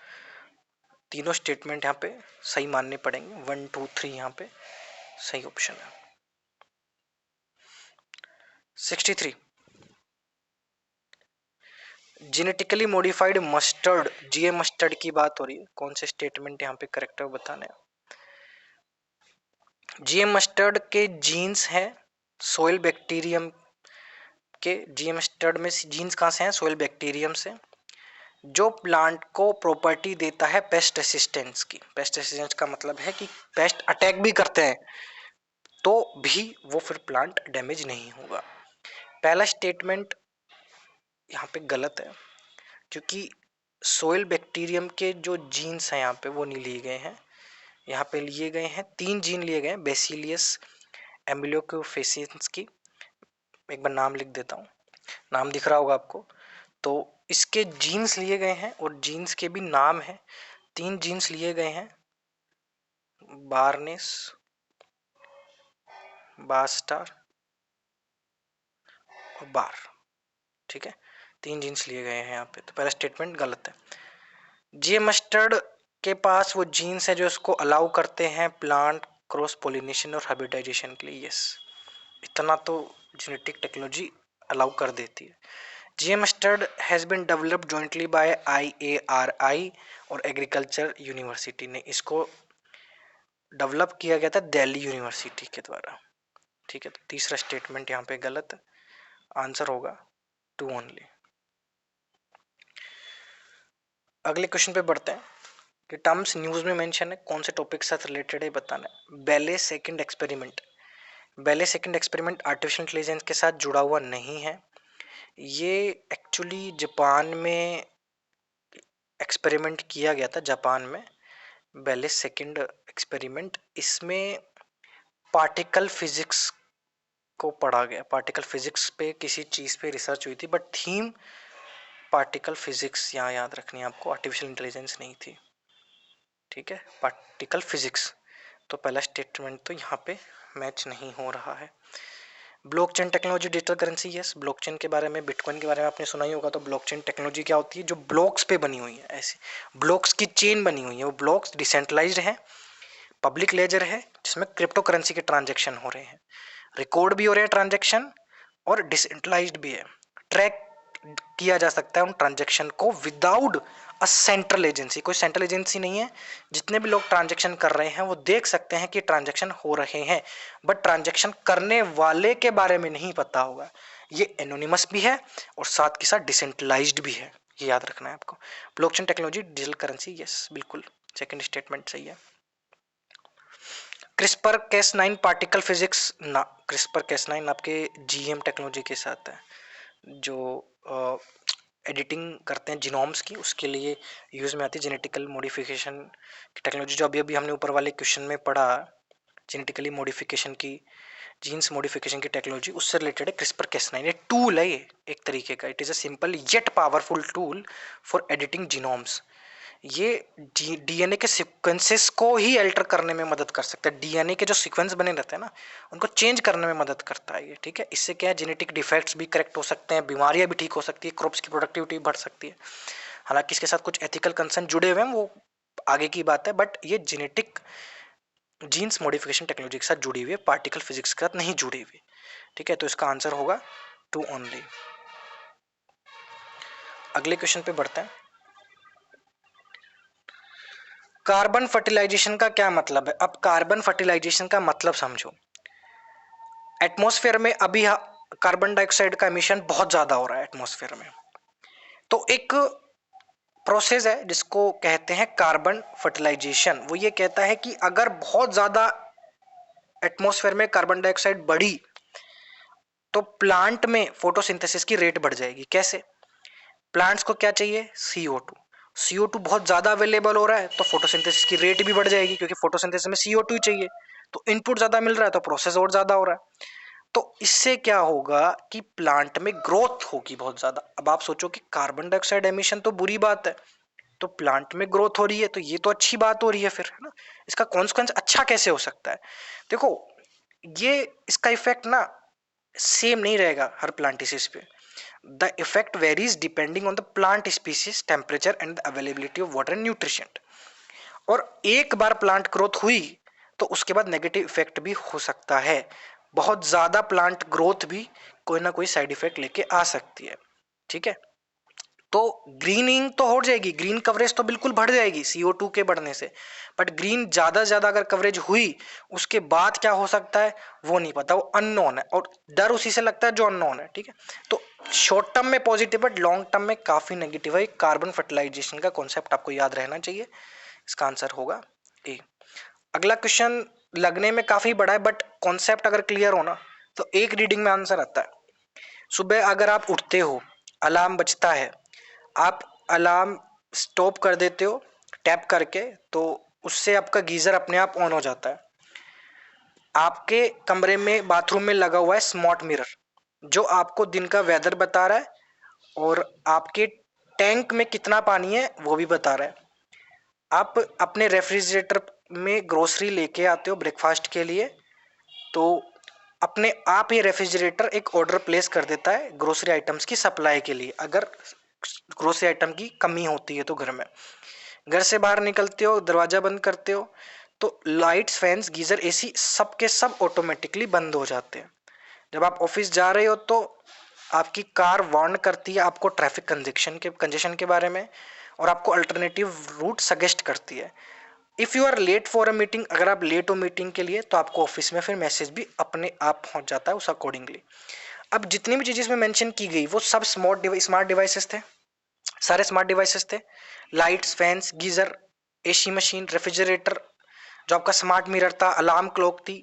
[SPEAKER 1] तीनों स्टेटमेंट यहाँ पे सही मानने पड़ेंगे, 1 2 3 यहाँ पे सही ऑप्शन है। 63, जेनेटिकली मॉडिफाइड मस्टर्ड, जीए मस्टर्ड की बात हो रही है, कौन से स्टेटमेंट यहाँ पे करेक्ट है बताने। जीए मस्टर्ड के जीन्स हैं सोयल बैक्टीरियम के, जीए मस्टर्ड में जीन्स कहाँ से हैं, सोयल बैक्टीरियम से, जो प्लांट को प्रॉपर्टी देता है पेस्ट रेसिस्टेंस की। पेस्ट रेसिस्टेंस का मतलब है कि पेस्ट अटैक भी करते हैं तो भी वो फिर प्लांट डैमेज नहीं होगा। पहला स्टेटमेंट यहाँ पे गलत है, क्योंकि सोयल बैक्टीरियम के जो जीन्स हैं यहाँ पे वो नहीं लिए गए हैं। यहाँ पे लिए गए हैं 3 जीन लिए गए हैं, बेसिलियस एम्ब्लियोकोफेसियंस की। एक बार नाम लिख देता हूँ, नाम दिख रहा होगा आपको। तो इसके जीन्स लिए गए हैं और जीन्स के भी नाम हैं। 3 जीन्स लिए गए हैं, बार्नेस, बास्टार और बार, ठीक है। 3 जीन्स लिए गए हैं यहाँ पे, तो पहला स्टेटमेंट गलत है। जे मस्टर्ड के पास वो जीन्स है जो इसको अलाउ करते हैं प्लांट क्रॉस पोलिनेशन और हाइब्रिडाइजेशन के लिए। यस, इतना तो जेनेटिक टेक्नोलॉजी अलाउ कर देती है। GM mustard has been developed jointly by IARI और एग्रीकल्चर यूनिवर्सिटी ने इसको डेवलप किया गया था दिल्ली यूनिवर्सिटी के द्वारा, ठीक है। तो तीसरा स्टेटमेंट यहाँ पे गलत है, आंसर होगा 2 ओनली। अगले क्वेश्चन पे बढ़ते हैं कि टर्म्स न्यूज़ में मेंशन है, कौन से टॉपिक के साथ रिलेटेड है बताना है। बेले सेकंड एक्सपेरिमेंट, बेले सेकंड एक्सपेरिमेंट आर्टिफिशियल इंटेलिजेंस के साथ जुड़ा हुआ नहीं है। ये एक्चुअली जापान में एक्सपेरिमेंट किया गया था, जापान में बेले सेकंड एक्सपेरिमेंट। इसमें पार्टिकल फिजिक्स को पढ़ा गया, पार्टिकल फिजिक्स पे किसी चीज़ पे रिसर्च हुई थी, बट थीम पार्टिकल फिजिक्स यहाँ याद रखनी है आपको, आर्टिफिशियल इंटेलिजेंस नहीं थी, ठीक है, पार्टिकल फिजिक्स। तो पहला स्टेटमेंट तो यहाँ पे मैच नहीं हो रहा है। Blockchain technology digital currency, yes, blockchain के बारे में, बिटकॉइन के बारे में आपने सुना ही होगा। तो ब्लॉकचेन टेक्नोलॉजी क्या होती है, जो ब्लॉक्स पे बनी हुई है, ऐसे ब्लॉक्स की चेन बनी हुई है, वो ब्लॉक्स डिसेंट्रलाइज्ड है, पब्लिक लेजर है जिसमें क्रिप्टो करेंसी के ट्रांजेक्शन हो रहे हैं, रिकॉर्ड भी हो रहे हैं ट्रांजेक्शन और डिसेंट्रलाइज्ड भी है। ट्रैक किया जा सकता है उन ट्रांजेक्शन को विदाउट अ सेंट्रल एजेंसी, कोई सेंट्रल एजेंसी नहीं है, जितने भी लोग ट्रांजेक्शन कर रहे हैं वो देख सकते हैं कि ट्रांजेक्शन हो रहे हैं, बट ट्रांजेक्शन करने वाले के बारे में नहीं पता होगा। ये एनोनिमस भी है और साथ के साथ डिसेंट्रलाइज्ड भी है, ये याद रखना है आपको। Blockchain technology digital currency, yes बिल्कुल, सेकंड स्टेटमेंट सही है। क्रिस्पर केस 9 पार्टिकल फिजिक्स ना, क्रिस्पर केस 9 आपके जीएम टेक्नोलॉजी के साथ है, जो एडिटिंग करते हैं जीनोम्स की, उसके लिए यूज़ में आती है जेनेटिकल मॉडिफिकेशन की टेक्नोलॉजी, जो अभी अभी हमने ऊपर वाले क्वेश्चन में पढ़ा, जेनेटिकली मॉडिफिकेशन की, जीन्स मॉडिफिकेशन की टेक्नोलॉजी, उससे रिलेटेड है क्रिस्पर केस 9। ये टूल है, ये एक तरीके का, it is a simple yet powerful tool for editing genomes. ये डीएनए के सीक्वेंसेस को ही अल्टर करने में मदद कर सकता है, डीएनए के जो सीक्वेंस बने रहते हैं ना उनको चेंज करने में मदद करता है ये, ठीक है। इससे क्या है, जेनेटिक डिफेक्ट्स भी करेक्ट हो सकते हैं, बीमारियां भी ठीक हो सकती है, क्रॉप्स की प्रोडक्टिविटी बढ़ सकती है। हालांकि इसके साथ कुछ एथिकल कंसर्न जुड़े हुए हैं, वो आगे की बात है, बट ये जेनेटिक जीन्स मॉडिफिकेशन टेक्नोलॉजी के साथ जुड़ी हुई है, पार्टिकल फिजिक्स के साथ नहीं जुड़ी हुई, ठीक है। तो इसका आंसर होगा 2 ओनली। अगले क्वेश्चन पे बढ़ते हैं। कार्बन फर्टिलाइजेशन का क्या मतलब है। अब कार्बन फर्टिलाइजेशन का मतलब समझो। एटमॉस्फेयर में अभी कार्बन डाइऑक्साइड का एमिशन बहुत ज्यादा हो रहा है एटमॉस्फेयर में, तो एक प्रोसेस है जिसको कहते हैं कार्बन फर्टिलाइजेशन। वो ये कहता है कि अगर बहुत ज्यादा एटमॉस्फेयर में कार्बन डाइऑक्साइड बढ़ी तो प्लांट में फोटोसिंथेसिस की रेट बढ़ जाएगी। कैसे, प्लांट्स को क्या चाहिए, CO2, CO2 बहुत ज्यादा अवेलेबल हो रहा है तो फोटोसिंथेसिस की रेट भी बढ़ जाएगी, क्योंकि फोटोसिंथेसिस में CO2 ही चाहिए, तो इनपुट ज्यादा मिल रहा है तो प्रोसेस और ज्यादा हो रहा है। तो इससे क्या होगा कि प्लांट में ग्रोथ होगी बहुत ज्यादा। अब आप सोचो कि कार्बन डाइऑक्साइड एमिशन तो बुरी बात है, तो प्लांट में ग्रोथ हो रही है, तो ये तो अच्छी बात हो रही है फिर, है ना। इसका कॉन्सिक्वेंस अच्छा कैसे हो सकता है? देखो, ये इसका इफेक्ट ना सेम नहीं रहेगा हर प्लांट डिसीज पे। The effect varies depending on the plant species, temperature and the availability of water and nutrition. और एक बार प्लांट ग्रोथ हुई तो उसके बाद नेगेटिव इफेक्ट भी हो सकता है। बहुत ज्यादा प्लांट ग्रोथ भी कोई ना कोई साइड इफेक्ट लेके आ सकती है, ठीक है। तो ग्रीनिंग तो हो जाएगी, ग्रीन कवरेज तो बिल्कुल बढ़ जाएगी CO2 के बढ़ने से, बट ग्रीन ज्यादा से ज्यादा अगर कवरेज हुई उसके बाद क्या हो सकता है वो नहीं पता, वो अननोन है, और डर उसी से लगता है जो अननोन है, ठीक है। तो शॉर्ट टर्म में पॉजिटिव बट लॉन्ग टर्म में काफी नेगेटिव है। कार्बन फर्टिलाइजेशन का कॉन्सेप्ट आपको याद रहना चाहिए। इसका आंसर होगा ए। अगला क्वेश्चन लगने में काफी बड़ा है बट कॉन्सेप्ट अगर क्लियर हो ना तो एक रीडिंग में आंसर आता है। सुबह अगर आप उठते हो, अलार्म बजता है, आप अलार्म स्टॉप कर देते हो टैप करके, तो उससे आपका गीजर अपने आप ऑन हो जाता है। आपके कमरे में बाथरूम में लगा हुआ है स्मार्ट मिरर, जो आपको दिन का वेदर बता रहा है और आपके टैंक में कितना पानी है वो भी बता रहा है। आप अपने रेफ्रिजरेटर में ग्रोसरी लेके आते हो ब्रेकफास्ट के लिए, तो अपने आप ये रेफ्रिजरेटर एक ऑर्डर प्लेस कर देता है ग्रोसरी आइटम्स की सप्लाई के लिए, अगर ग्रोसरी आइटम की कमी होती है तो घर में। घर से बाहर निकलते हो, दरवाजा बंद करते हो, तो लाइट्स, फैंस, गीजर, एसी सब के सब ऑटोमेटिकली बंद हो जाते हैं। जब आप ऑफिस जा रहे हो तो आपकी कार वार्न करती है आपको ट्रैफिक कंजेशन के बारे में, और आपको अल्टरनेटिव रूट सजेस्ट करती है। If you are late for a meeting, अगर आप लेट हो मीटिंग के लिए तो आपको ऑफिस में फिर मैसेज भी अपने आप पहुंच जाता है उस अकॉर्डिंगली। अब जितनी भी चीजें इसमें मेंशन की गई वो सब स्मार्ट डिवाइसेस थे, सारे स्मार्ट डिवाइसेस थे। Lights, fans, geyser, AC machine, refrigerator, जो आपका स्मार्ट मिरर था, अलार्म क्लॉक थी,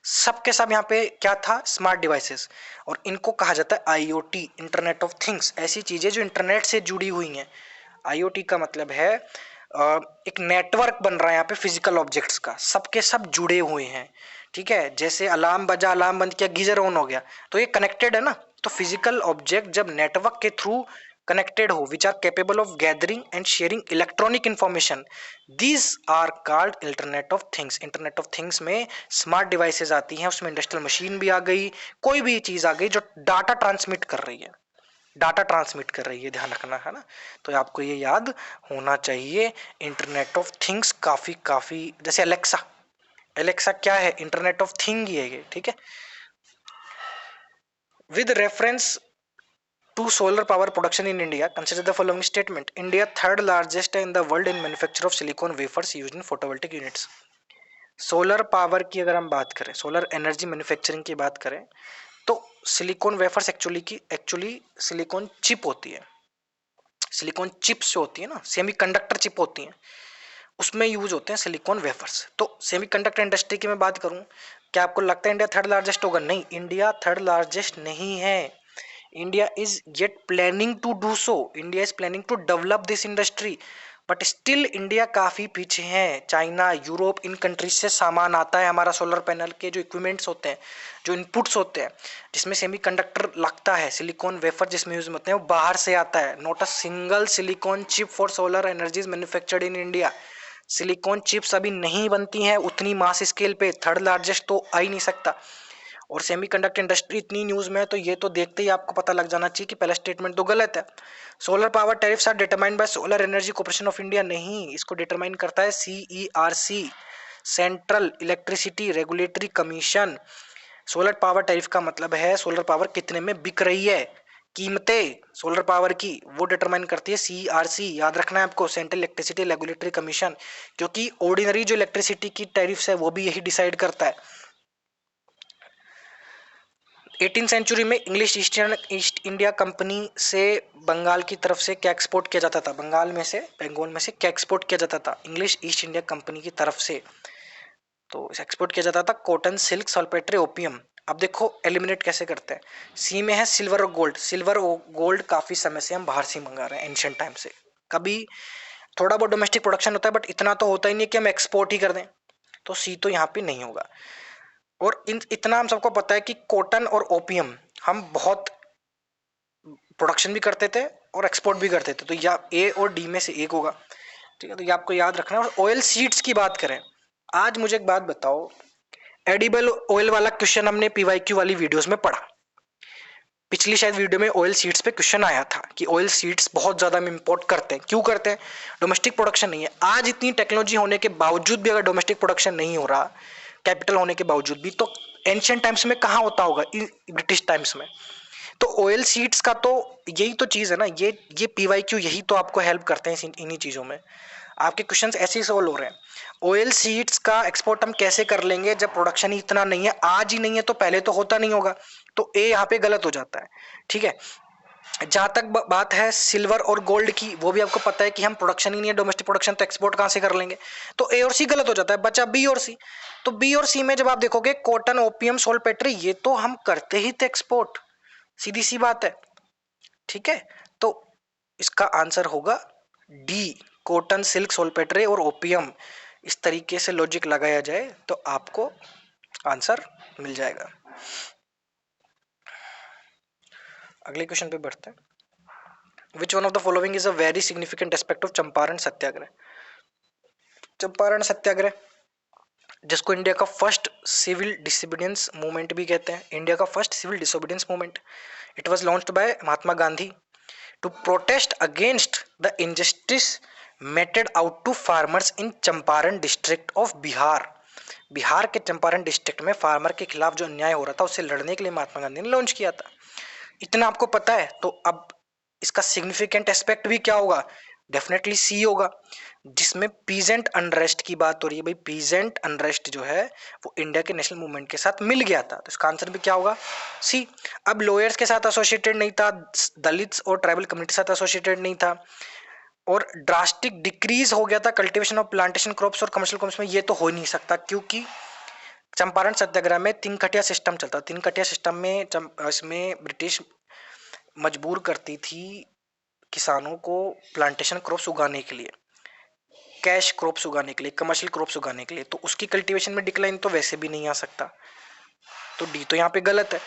[SPEAKER 1] सबके सब यहाँ पे क्या था, स्मार्ट डिवाइसेस। और इनको कहा जाता है IoT, इंटरनेट ऑफ थिंग्स, ऐसी चीजें जो इंटरनेट से जुड़ी हुई हैं। IoT का मतलब है एक नेटवर्क बन रहा है यहाँ पे फिजिकल ऑब्जेक्ट्स का, सबके सब जुड़े हुए हैं, ठीक है। जैसे अलार्म बजा, अलार्म बंद किया, गीजर ऑन हो गया, तो ये कनेक्टेड है ना। तो फिजिकल ऑब्जेक्ट जब नेटवर्क के थ्रू connected हो, which are capable of gathering and sharing electronic information, these are called internet of things। internet of things में स्मार्ट डिवाइसेस आती हैं, उसमें इंडस्ट्रियल मशीन भी आ गई, कोई भी चीज आ गई जो डाटा ट्रांसमिट कर रही है, डाटा ट्रांसमिट कर रही है, ध्यान रखना है ना। तो आपको ये याद होना चाहिए। इंटरनेट ऑफ थिंग्स काफी काफी, जैसे अलेक्सा, अलेक्सा क्या है, इंटरनेट ऑफ थिंग ही है ये, ठीक है। With reference to solar power production in India, consider the following statement. India third largest in the world in manufacture of silicon wafers used in photovoltaic units। Solar power की अगर हम बात करें, सोलर एनर्जी मैन्युफैक्चरिंग की बात करें, तो silicon wafers actually silicon chip होती है। सिलिकॉन चिप्स जो होती है ना, सेमीकंडक्टर चिप होती हैं, उसमें यूज होते हैं सिलिकॉन वेफर्स। तो सेमीकंडक्टर इंडस्ट्री की मैं बात करूं, क्या आपको लगता है इंडिया थर्ड लार्जेस्ट होगा? नहीं, इंडिया थर्ड लार्जेस्ट नहीं है। India is yet planning to do so। India is planning to develop this industry, but still India काफी पीछे है। चाइना, यूरोप, इन कंट्रीज से सामान आता है हमारा, सोलर पैनल के जो इक्विपमेंट्स होते हैं, जो इनपुट्स होते हैं, जिसमें सेमीकंडक्टर लगता है, सिलिकॉन वेफर जिसमें यूज होते हैं, वो बाहर से आता है। Not a single silicon chip for solar energies manufactured in India. Silicon chips अभी नहीं बनती हैं उतनी मास स्केल पे, थर्ड लार्जेस्ट तो आ ही नहीं सकता। और सेमीकंडक्टर इंडस्ट्री इतनी न्यूज में है, तो ये तो देखते ही आपको पता लग जाना चाहिए कि पहला स्टेटमेंट तो गलत है। Solar power tariffs are determined by solar energy corporation of India, नहीं, इसको डिटरमाइन करता है CERC, central electricity regulatory commission. Solar power tariff का मतलब है सोलर पावर कितने में बिक रही है, कीमतें सोलर पावर की, वो डिटरमाइन करती है CERC। याद रखना है आपको, सेंट्रल इलेक्ट्रिसिटी रेगुलेटरी कमीशन, क्योंकि ऑर्डिनरी जो इलेक्ट्रिसिटी की टैरिफ्स है वो भी यही डिसाइड करता है। 18 सेंचुरी में इंग्लिश ईस्ट इंडिया कंपनी से बंगाल की तरफ से क्या एक्सपोर्ट किया जाता था, बंगाल में से क्या एक्सपोर्ट किया जाता था इंग्लिश ईस्ट इंडिया कंपनी की तरफ से? तो एक्सपोर्ट किया जाता था कॉटन, सिल्क, सल्पेट्रे, ओपियम। अब देखो एलिमिनेट कैसे करते हैं। सी में है सिल्वर और गोल्ड। सिल्वर और गोल्ड काफी समय से हम बाहर से मंगा रहे हैं, एंशियंट टाइम से। कभी थोड़ा बहुत डोमेस्टिक प्रोडक्शन होता है बट इतना तो होता ही नहीं कि हम एक्सपोर्ट ही कर दें, तो सी तो यहाँ पे नहीं होगा। और इतना हम सबको पता है कि कॉटन और ओपियम हम बहुत प्रोडक्शन भी करते थे और एक्सपोर्ट भी करते थे, तो या ए और डी में से एक होगा। ठीक है, तो ये आपको याद रखना है। और ऑयल सीड्स की बात करें, आज मुझे एक बात बताओ, एडिबल ऑयल वाला क्वेश्चन हमने पीवाईक्यू वाली वीडियोस में पढ़ा, पिछली शायद वीडियो में ऑयल सीड्स पे क्वेश्चन आया था कि ऑयल सीड्स बहुत ज्यादा हम इंपोर्ट करते हैं, क्यों करते हैं? डोमेस्टिक प्रोडक्शन नहीं है। आज इतनी टेक्नोलॉजी होने के बावजूद भी अगर डोमेस्टिक प्रोडक्शन नहीं हो रहा, कैपिटल होने के बावजूद भी, तो एंशियंट टाइम्स में कहाँ होता होगा? ब्रिटिश टाइम्स में। तो ऑयल सीड्स का तो यही तो चीज है ना, ये पीवाईक्यू यही तो आपको हेल्प करते हैं इन्हीं चीजों में। आपके क्वेश्चंस ऐसे ही सॉल्व हो रहे हैं। ऑयल सीड्स का एक्सपोर्ट हम कैसे कर लेंगे जब प्रोडक्शन ही इतना नहीं है? आज ही नहीं है तो पहले तो होता नहीं होगा, तो ए यहाँ पे गलत हो जाता है। ठीक है, जहां तक बात है सिल्वर और गोल्ड की, वो भी आपको पता है कि हम प्रोडक्शन ही नहीं है, डोमेस्टिक प्रोडक्शन, तो एक्सपोर्ट कहां से कर लेंगे? तो ए और सी गलत हो जाता है, बचा बी और सी। तो बी और सी में जब आप देखोगे कॉटन, ओपियम, सोलपेट्री, ये तो हम करते ही थे एक्सपोर्ट, सीधी सी बात है। ठीक है, तो इसका आंसर होगा डी, कॉटन, सिल्क, सोलपेट्री और ओपियम। इस तरीके से लॉजिक लगाया जाए तो आपको आंसर मिल जाएगा। अगले क्वेश्चन पे बढ़ते हैं। Which one of the following is a very significant aspect of Champaran Satyagraha? Champaran Satyagraha, जिसको इंडिया का फर्स्ट सिविल डिसोबीडियंस मूवमेंट भी कहते हैं, इंडिया का first civil disobedience movement, it was launched by Mahatma Gandhi to protest against the injustice meted out to farmers in Champaran district of Bihar. Bihar के चंपारण डिस्ट्रिक्ट में फार्मर के खिलाफ जो अन्याय हो रहा था उससे लड़ने के लिए महात्मा गांधी ने लॉन्च किया था। इतना आपको पता है, तो अब इसका सिग्निफिकेंट एस्पेक्ट भी क्या होगा? डेफिनेटली सी होगा, जिसमें पीजेंट अनरेस्ट की बात हो रही है। भाई पीजेंट अनरेस्ट जो है वो इंडिया के नेशनल मूवमेंट के साथ मिल गया था, तो इसका आंसर भी क्या होगा? सी। अब लॉयर्स के साथ एसोसिएटेड नहीं था, दलित्स और ट्राइबल कम्युनिटी के साथ एसोसिएटेड नहीं था, और ड्रास्टिक डिक्रीज हो गया था कल्टीवेशन ऑफ प्लांटेशन क्रॉप्स और कमर्शियल क्रॉप्स में, ये तो हो ही नहीं सकता, क्योंकि चंपारण सत्याग्रह में तिनकटिया सिस्टम चलता। तिनकटिया सिस्टम में इसमें ब्रिटिश मजबूर करती थी किसानों को प्लांटेशन क्रॉप्स उगाने के लिए, कैश क्रॉप्स उगाने के लिए, कमर्शियल क्रॉप्स उगाने के लिए, तो उसकी कल्टीवेशन में डिक्लाइन तो वैसे भी नहीं आ सकता, तो डी तो यहाँ पे गलत है।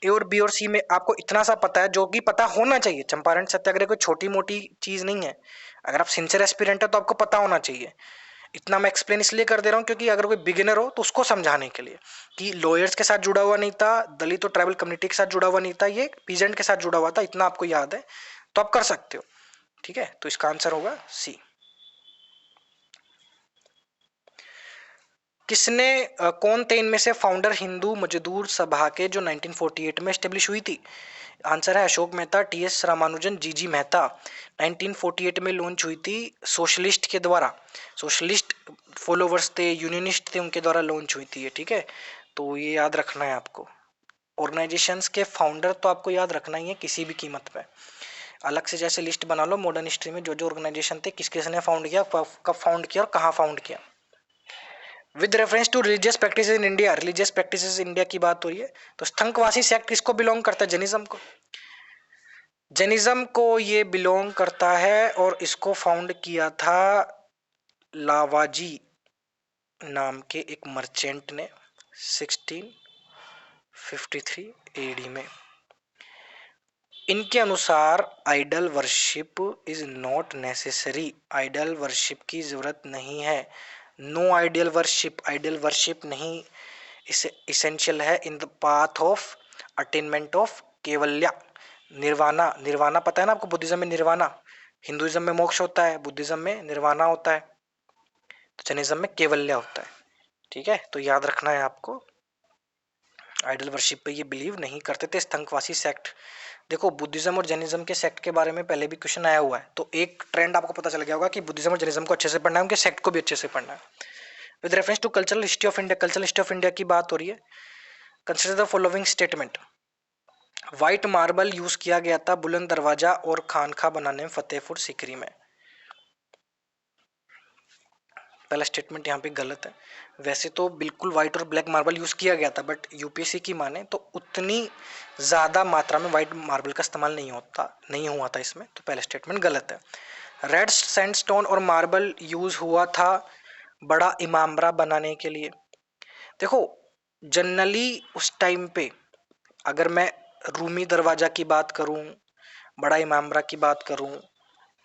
[SPEAKER 1] ए और बी और सी में आपको इतना सा पता है, जो कि पता होना चाहिए। चंपारण सत्याग्रह कोई छोटी मोटी चीज नहीं है, अगर आप सिंसियर एस्पिरेंट है तो आपको पता होना चाहिए। इतना मैं एक्सप्लेन इसलिए कर दे रहा हूँ क्योंकि अगर कोई बिगिनर हो तो उसको समझाने के लिए कि लॉयर्स के साथ जुड़ा हुआ नहीं था, दलित और ट्राइबल कम्युनिटी के साथ जुड़ा हुआ नहीं था, ये पीजेंट के साथ जुड़ा हुआ था, इतना आपको याद है तो आप कर सकते हो। ठीक है, तो इसका आंसर होगा सी। किसने कौन थे इनमें से फाउंडर हिंदू मजदूर सभा के जो 1948 में स्टेब्लिश हुई थी? आंसर है अशोक मेहता, टीएस रामानुजन, जीजी मेहता। 1948 में लॉन्च हुई थी सोशलिस्ट के द्वारा, सोशलिस्ट फॉलोवर्स थे, यूनियनिस्ट थे, उनके द्वारा लॉन्च हुई थी ये। ठीक है, तो ये याद रखना है आपको। ऑर्गेनाइजेशंस के फाउंडर तो आपको याद रखना ही है किसी भी कीमत पे, अलग से जैसे लिस्ट बना लो मॉडर्न हिस्ट्री में जो जो ऑर्गेनाइजेशन थे, किस किसने फाउंड किया, कब फाउंड किया और कहाँ फाउंड किया। With reference to religious practice in India, religious practice India की बात हो रही है, तो स्थंकवासी सेक्ट किसको बिलोंग करता है? जैनिज्म को। जैनिज्म को ये बिलोंग करता है और इसको फाउंड किया था लावाजी नाम के एक मर्चेंट ने 1653 एडी में। इनके अनुसार idol worship is not necessary, idol worship की जरूरत नहीं है। No ideal worship, ideal worship नहीं इसे इसेंशियल है in the path of attainment of Kaivalya, Nirvana. Nirvana पता है ना आपको, बुद्धिज्म में निर्वाणा, हिंदुइज्म में मोक्ष होता है, बुद्धिज्म में निर्वाणा होता है, तो जैनिज्म में केवल्या होता है। ठीक है, तो याद रखना है आपको, आइडल वर्शिप पे ये बिलीव नहीं करते थे स्थंकवासी सेक्ट। देखो बुद्धिज्म और जैनिज्म के सेक्ट के बारे में पहले भी क्वेश्चन आया हुआ है, तो एक ट्रेंड आपको पता चल गया होगा कि बुद्धिज्म और जैनिज्म को अच्छे से पढ़ना है, उनके सेक्ट को भी अच्छे से पढ़ना है। With reference to cultural history of India, cultural history of India की बात हो रही है, consider the following statement. White marble use किया गया था बुलंद दरवाजा और खानखा बनाने में फतेहपुर सीकरी में। पहला स्टेटमेंट यहाँ पे गलत है, वैसे तो बिल्कुल व्हाइट और ब्लैक मार्बल यूज किया गया था, बट यूपीएससी की माने तो उतनी ज्यादा मात्रा में व्हाइट मार्बल का इस्तेमाल नहीं हुआ था इसमें, तो पहला स्टेटमेंट गलत है। रेड सैंडस्टोन और मार्बल यूज हुआ था बड़ा इमामरा बनाने के लिए। देखो जनरली उस टाइम पे अगर मैं रूमी दरवाजा की बात करूं, बड़ा इमामबाड़ा की बात करूं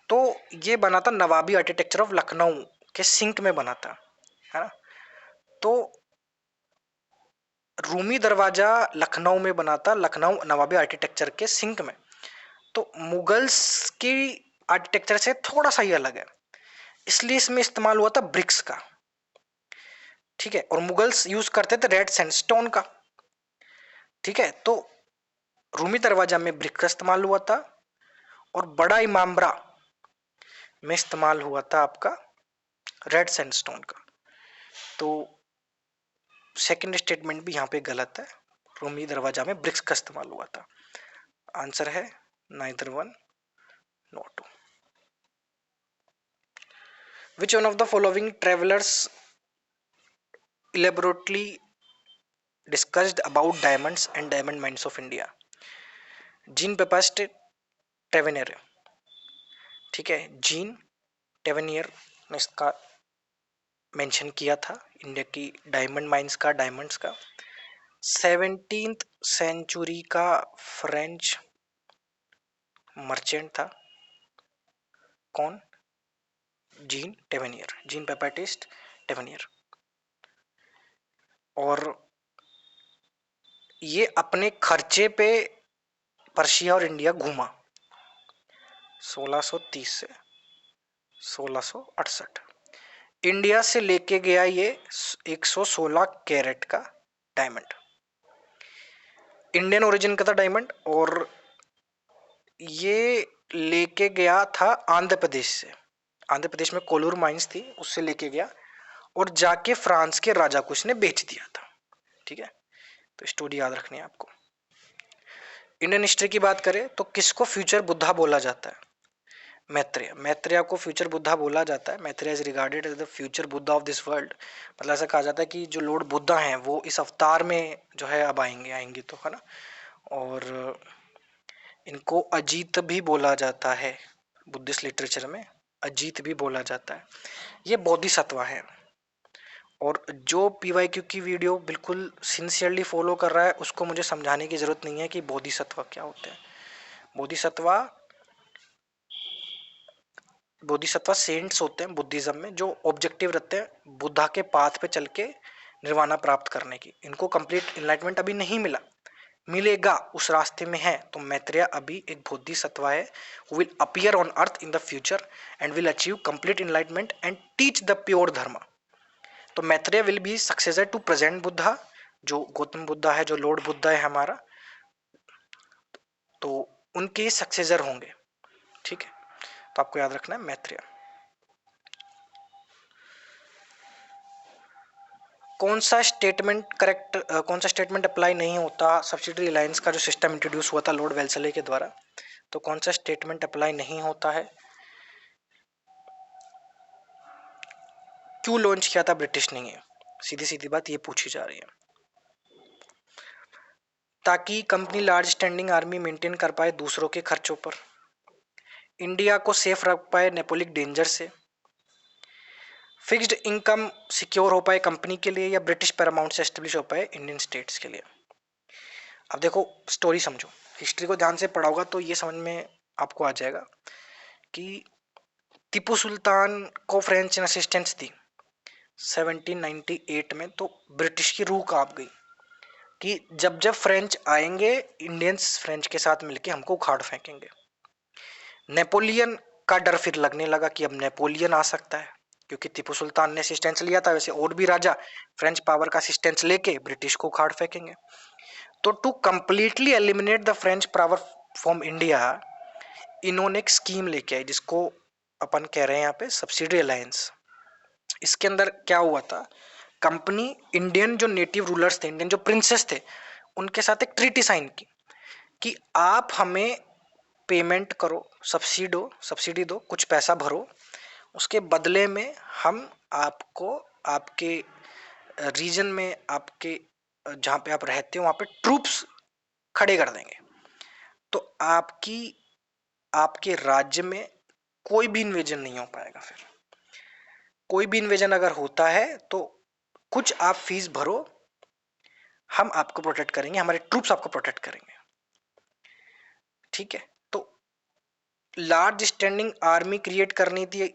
[SPEAKER 1] तो ये बना था नवाबी आर्किटेक्चर ऑफ लखनऊ के सिंक में बना था, है ना। तो रूमी दरवाजा लखनऊ में बना था, लखनऊ नवाबी आर्किटेक्चर के सिंक में। तो मुगल्स की आर्किटेक्चर से थोड़ा सा ही अलग है, इसलिए इसमें इस्तेमाल हुआ था ब्रिक्स का, ठीक है। और मुगल्स यूज करते थे रेड सैंडस्टोन का, ठीक है। तो रूमी दरवाजा में ब्रिक का इस्तेमाल हुआ था और बड़ा इमामबाड़ा में इस्तेमाल हुआ था आपका रेड सैंडस्टोन का। तो सेकंड स्टेटमेंट भी यहां पे गलत है, रूमी दरवाजा में ब्रिक्स का इस्तेमाल हुआ था। आंसर है neither one not two. Which one of the following travellers elaborately discussed about diamonds and diamond mines of India? Jean Baptiste Tavernier, ठीक है। जीन टेवेनियर ने इसका मेंशन किया था इंडिया की डायमंड माइंस का, डायमंड्स का। 17th सेंचुरी का फ्रेंच मर्चेंट था, कौन? Jean Tavernier, Jean Baptiste Tavernier. और ये अपने खर्चे पे पर्शिया और इंडिया घूमा 1630 से 1668। इंडिया से लेके गया ये 116 कैरेट का डायमंड, इंडियन ओरिजिन का था डायमंड। और ये लेके गया था आंध्र प्रदेश से, आंध्र प्रदेश में कोलूर माइंस थी, उससे लेके गया और जाके फ्रांस के राजा को इसने बेच दिया था, ठीक है। तो स्टोरी याद रखनी है आपको। इंडियन हिस्ट्री की बात करें तो किसको फ्यूचर बुद्धा बोला जाता है? मैत्रेय, मैत्रेय को फ्यूचर बुद्धा बोला जाता है। Maitreya is regarded as the future Buddha of this world. मतलब ऐसा कहा जाता है कि जो लॉर्ड बुद्धा हैं वो इस अवतार में जो है अब आएंगे तो, है ना। और इनको अजीत भी बोला जाता है, बुद्धिस्ट लिटरेचर में अजीत भी बोला जाता है। ये बोधिसत्व है। और जो पीवाईक्यू की वीडियो बिल्कुल सिंसियरली फॉलो कर रहा है उसको मुझे समझाने की जरूरत नहीं है कि बोधिसत्व क्या होते हैं। बोधिसत्व सेंट्स होते हैं बुद्धिज्म में, जो ऑब्जेक्टिव रहते हैं बुद्धा के पाथ पे चल के निर्वाणा प्राप्त करने की। इनको कंप्लीट इनलाइटमेंट अभी नहीं मिला, मिलेगा, उस रास्ते में है। तो मैत्रेय अभी एक बोधिसत्व है, who will appear on earth in the future and will achieve complete enlightenment and teach the pure dharma। तो Maitreya will be successor to present Buddha, जो गौतम बुद्धा है, जो लॉर्ड बुद्धा है हमारा, तो उनके सक्सेसर होंगे, ठीक है। तो आपको याद रखना है मैत्रेय। कौन सा स्टेटमेंट करेक्ट, कौन सा स्टेटमेंट अप्लाई नहीं होता सब्सिडरी अलायंस का जो सिस्टम इंट्रोड्यूस हुआ था लॉर्ड वेल्सले के द्वारा? तो कौन सा स्टेटमेंट अप्लाई नहीं होता है? क्यों लॉन्च किया था ब्रिटिश ने? सीधी सीधी बात ये पूछी जा रही है। ताकि company large standing army maintain कर पाए दूसरों के खर्चों पर, इंडिया को सेफ रख पाए नेपोलिक डेंजर से, फिक्स्ड इनकम सिक्योर हो पाए कंपनी के लिए, या ब्रिटिश पैरामाउंट से एस्टेब्लिश हो पाए इंडियन स्टेट्स के लिए। अब देखो स्टोरी समझो, हिस्ट्री को ध्यान से पढ़ा होगा तो ये समझ में आपको आ जाएगा कि टीपू सुल्तान को फ्रेंच ने असिस्टेंस दी 1798 में, तो ब्रिटिश की रूह कांप गई कि जब जब फ्रेंच आएंगे इंडियंस फ्रेंच के साथ मिलके हमको उखाड़ फेंकेंगे। नेपोलियन का डर फिर लगने लगा कि अब नेपोलियन आ सकता है, क्योंकि टीपू सुल्तान ने असिस्टेंस लिया था, वैसे और भी राजा फ्रेंच पावर का असिस्टेंस लेके ब्रिटिश को उखाड़ फेंकेंगे। तो to completely eliminate the French power from India, इन्होंने एक स्कीम लेके आई जिसको अपन कह रहे हैं यहाँ पे सब्सिडी अलायंस। इसके अंदर क्या हुआ था, कंपनी इंडियन जो नेटिव रूलर्स थे, इंडियन जो प्रिंसेस थे, उनके साथ एक ट्रीटी साइन की कि आप हमें पेमेंट करो, सब्सिडी दो, कुछ पैसा भरो, उसके बदले में हम आपको आपके रीजन में, आपके जहाँ पे आप रहते हो वहाँ पे ट्रूप्स खड़े कर देंगे। तो आपके राज्य में कोई भी इन्वेजन नहीं हो पाएगा। फिर कोई भी इन्वेजन अगर होता है तो कुछ आप फीस भरो, हम आपको प्रोटेक्ट करेंगे, हमारे ट्रूप्स आपको प्रोटेक्ट करेंगे, ठीक है। तो लार्ज स्टैंडिंग आर्मी क्रिएट करनी थी,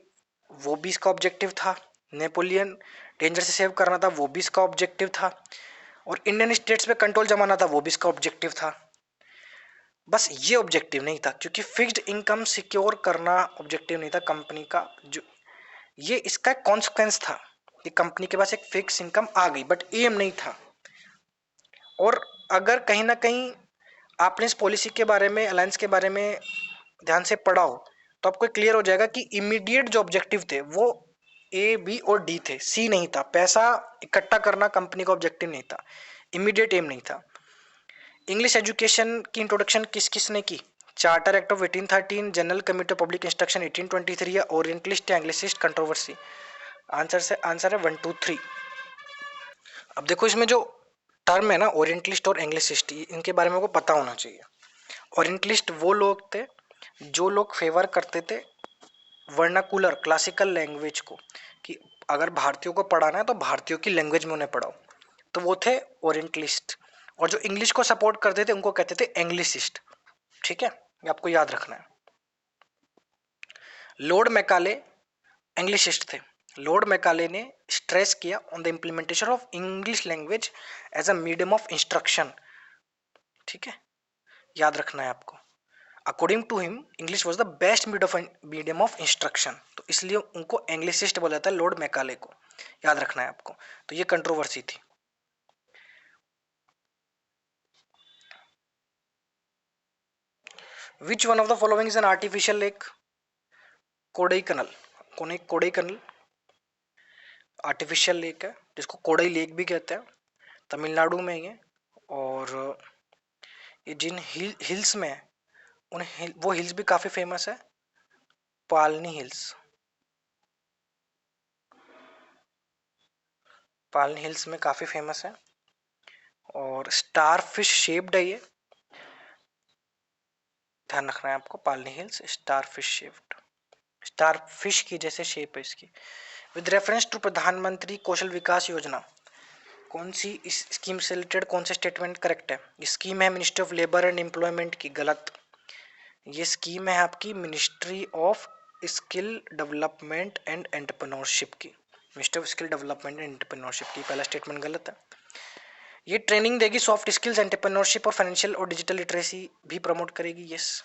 [SPEAKER 1] वो भी इसका ऑब्जेक्टिव था। नेपोलियन डेंजर से सेव करना था, वो भी इसका ऑब्जेक्टिव था। और इंडियन स्टेट्स पे कंट्रोल जमाना था, वो भी इसका ऑब्जेक्टिव था। बस ये ऑब्जेक्टिव नहीं था, क्योंकि फिक्स्ड इनकम सिक्योर करना ऑब्जेक्टिव नहीं था कंपनी का। जो ये इसका कॉन्सिक्वेंस था कि कंपनी के पास एक फिक्स इनकम आ गई, बट एम नहीं था। और अगर कहीं ना कहीं आपने इस पॉलिसी के बारे में, अलायंस के बारे में ध्यान से पढ़ा हो, तो आपको क्लियर हो जाएगा कि इमीडिएट जो ऑब्जेक्टिव थे वो ए बी और डी थे, सी नहीं था। पैसा इकट्ठा करना कंपनी का ऑब्जेक्टिव नहीं था, इमीडिएट एम नहीं था। इंग्लिश एजुकेशन की इंट्रोडक्शन किस किस ने की? Charter act of 1813, general committee of public instruction 1823, या ओरिएंटलिस्ट या एंग्लिसिस्ट कंट्रोवर्सी? आंसर है 1 2 3। अब देखो इसमें जो टर्म है ना, ओरिएंटलिस्ट और एंग्लिसिस्ट, इनके बारे में को पता होना चाहिए। ओरिएंटलिस्ट वो लोग थे जो लोग फेवर करते थे वर्नाकुलर क्लासिकल लैंग्वेज को, कि अगर भारतीयों को पढ़ाना है तो भारतीयों की लैंग्वेज में उन्हें पढ़ाओ, तो वो थे ओरिएंटलिस्ट। और जो इंग्लिश को सपोर्ट करते थे उनको कहते थे एंग्लिसिस्ट। ठीक है, ये आपको याद रखना है। लॉर्ड मैकाले इंग्लिशिस्ट थे। लॉर्ड मैकाले ने स्ट्रेस किया on the implementation of English language as a medium of instruction. ठीक है, याद रखना है आपको। According to him English was the best medium of instruction, तो इसलिए उनको एंग्लिसिस्ट बोला जाता है, लॉर्ड मैकाले को। याद रखना है आपको। तो ये कंट्रोवर्सी थी। Which one of the following is an artificial lake? Kodaikanal. Kodaikanal artificial lake है, जिसको कोडई लेक भी कहते हैं, तमिलनाडु में ये। और ये जिन हिल्स में है, वो हिल्स भी काफी फेमस है, पालनी हिल्स। पालनी हिल्स में काफी फेमस है। और स्टार फिश शेप्ड है ये, ध्यान रखना है आपको। Palani hills starfish shaped, starfish की जैसे शेप है इसकी। विद रेफरेंस टू प्रधानमंत्री कौशल विकास योजना, कौन सी इस स्कीम से रिलेटेड कौन से स्टेटमेंट करेक्ट है? ये स्कीम है ministry of labour and employment की, गलत। ये स्कीम है आपकी ministry of skill development and entrepreneurship की, ministry of skill development and entrepreneurship की। पहला स्टेटमेंट गलत है। ये ट्रेनिंग देगी सॉफ्ट स्किल्स, एंटरप्रेन्योरशिप और फाइनेंशियल और डिजिटल लिटरेसी भी प्रमोट करेगी। यस,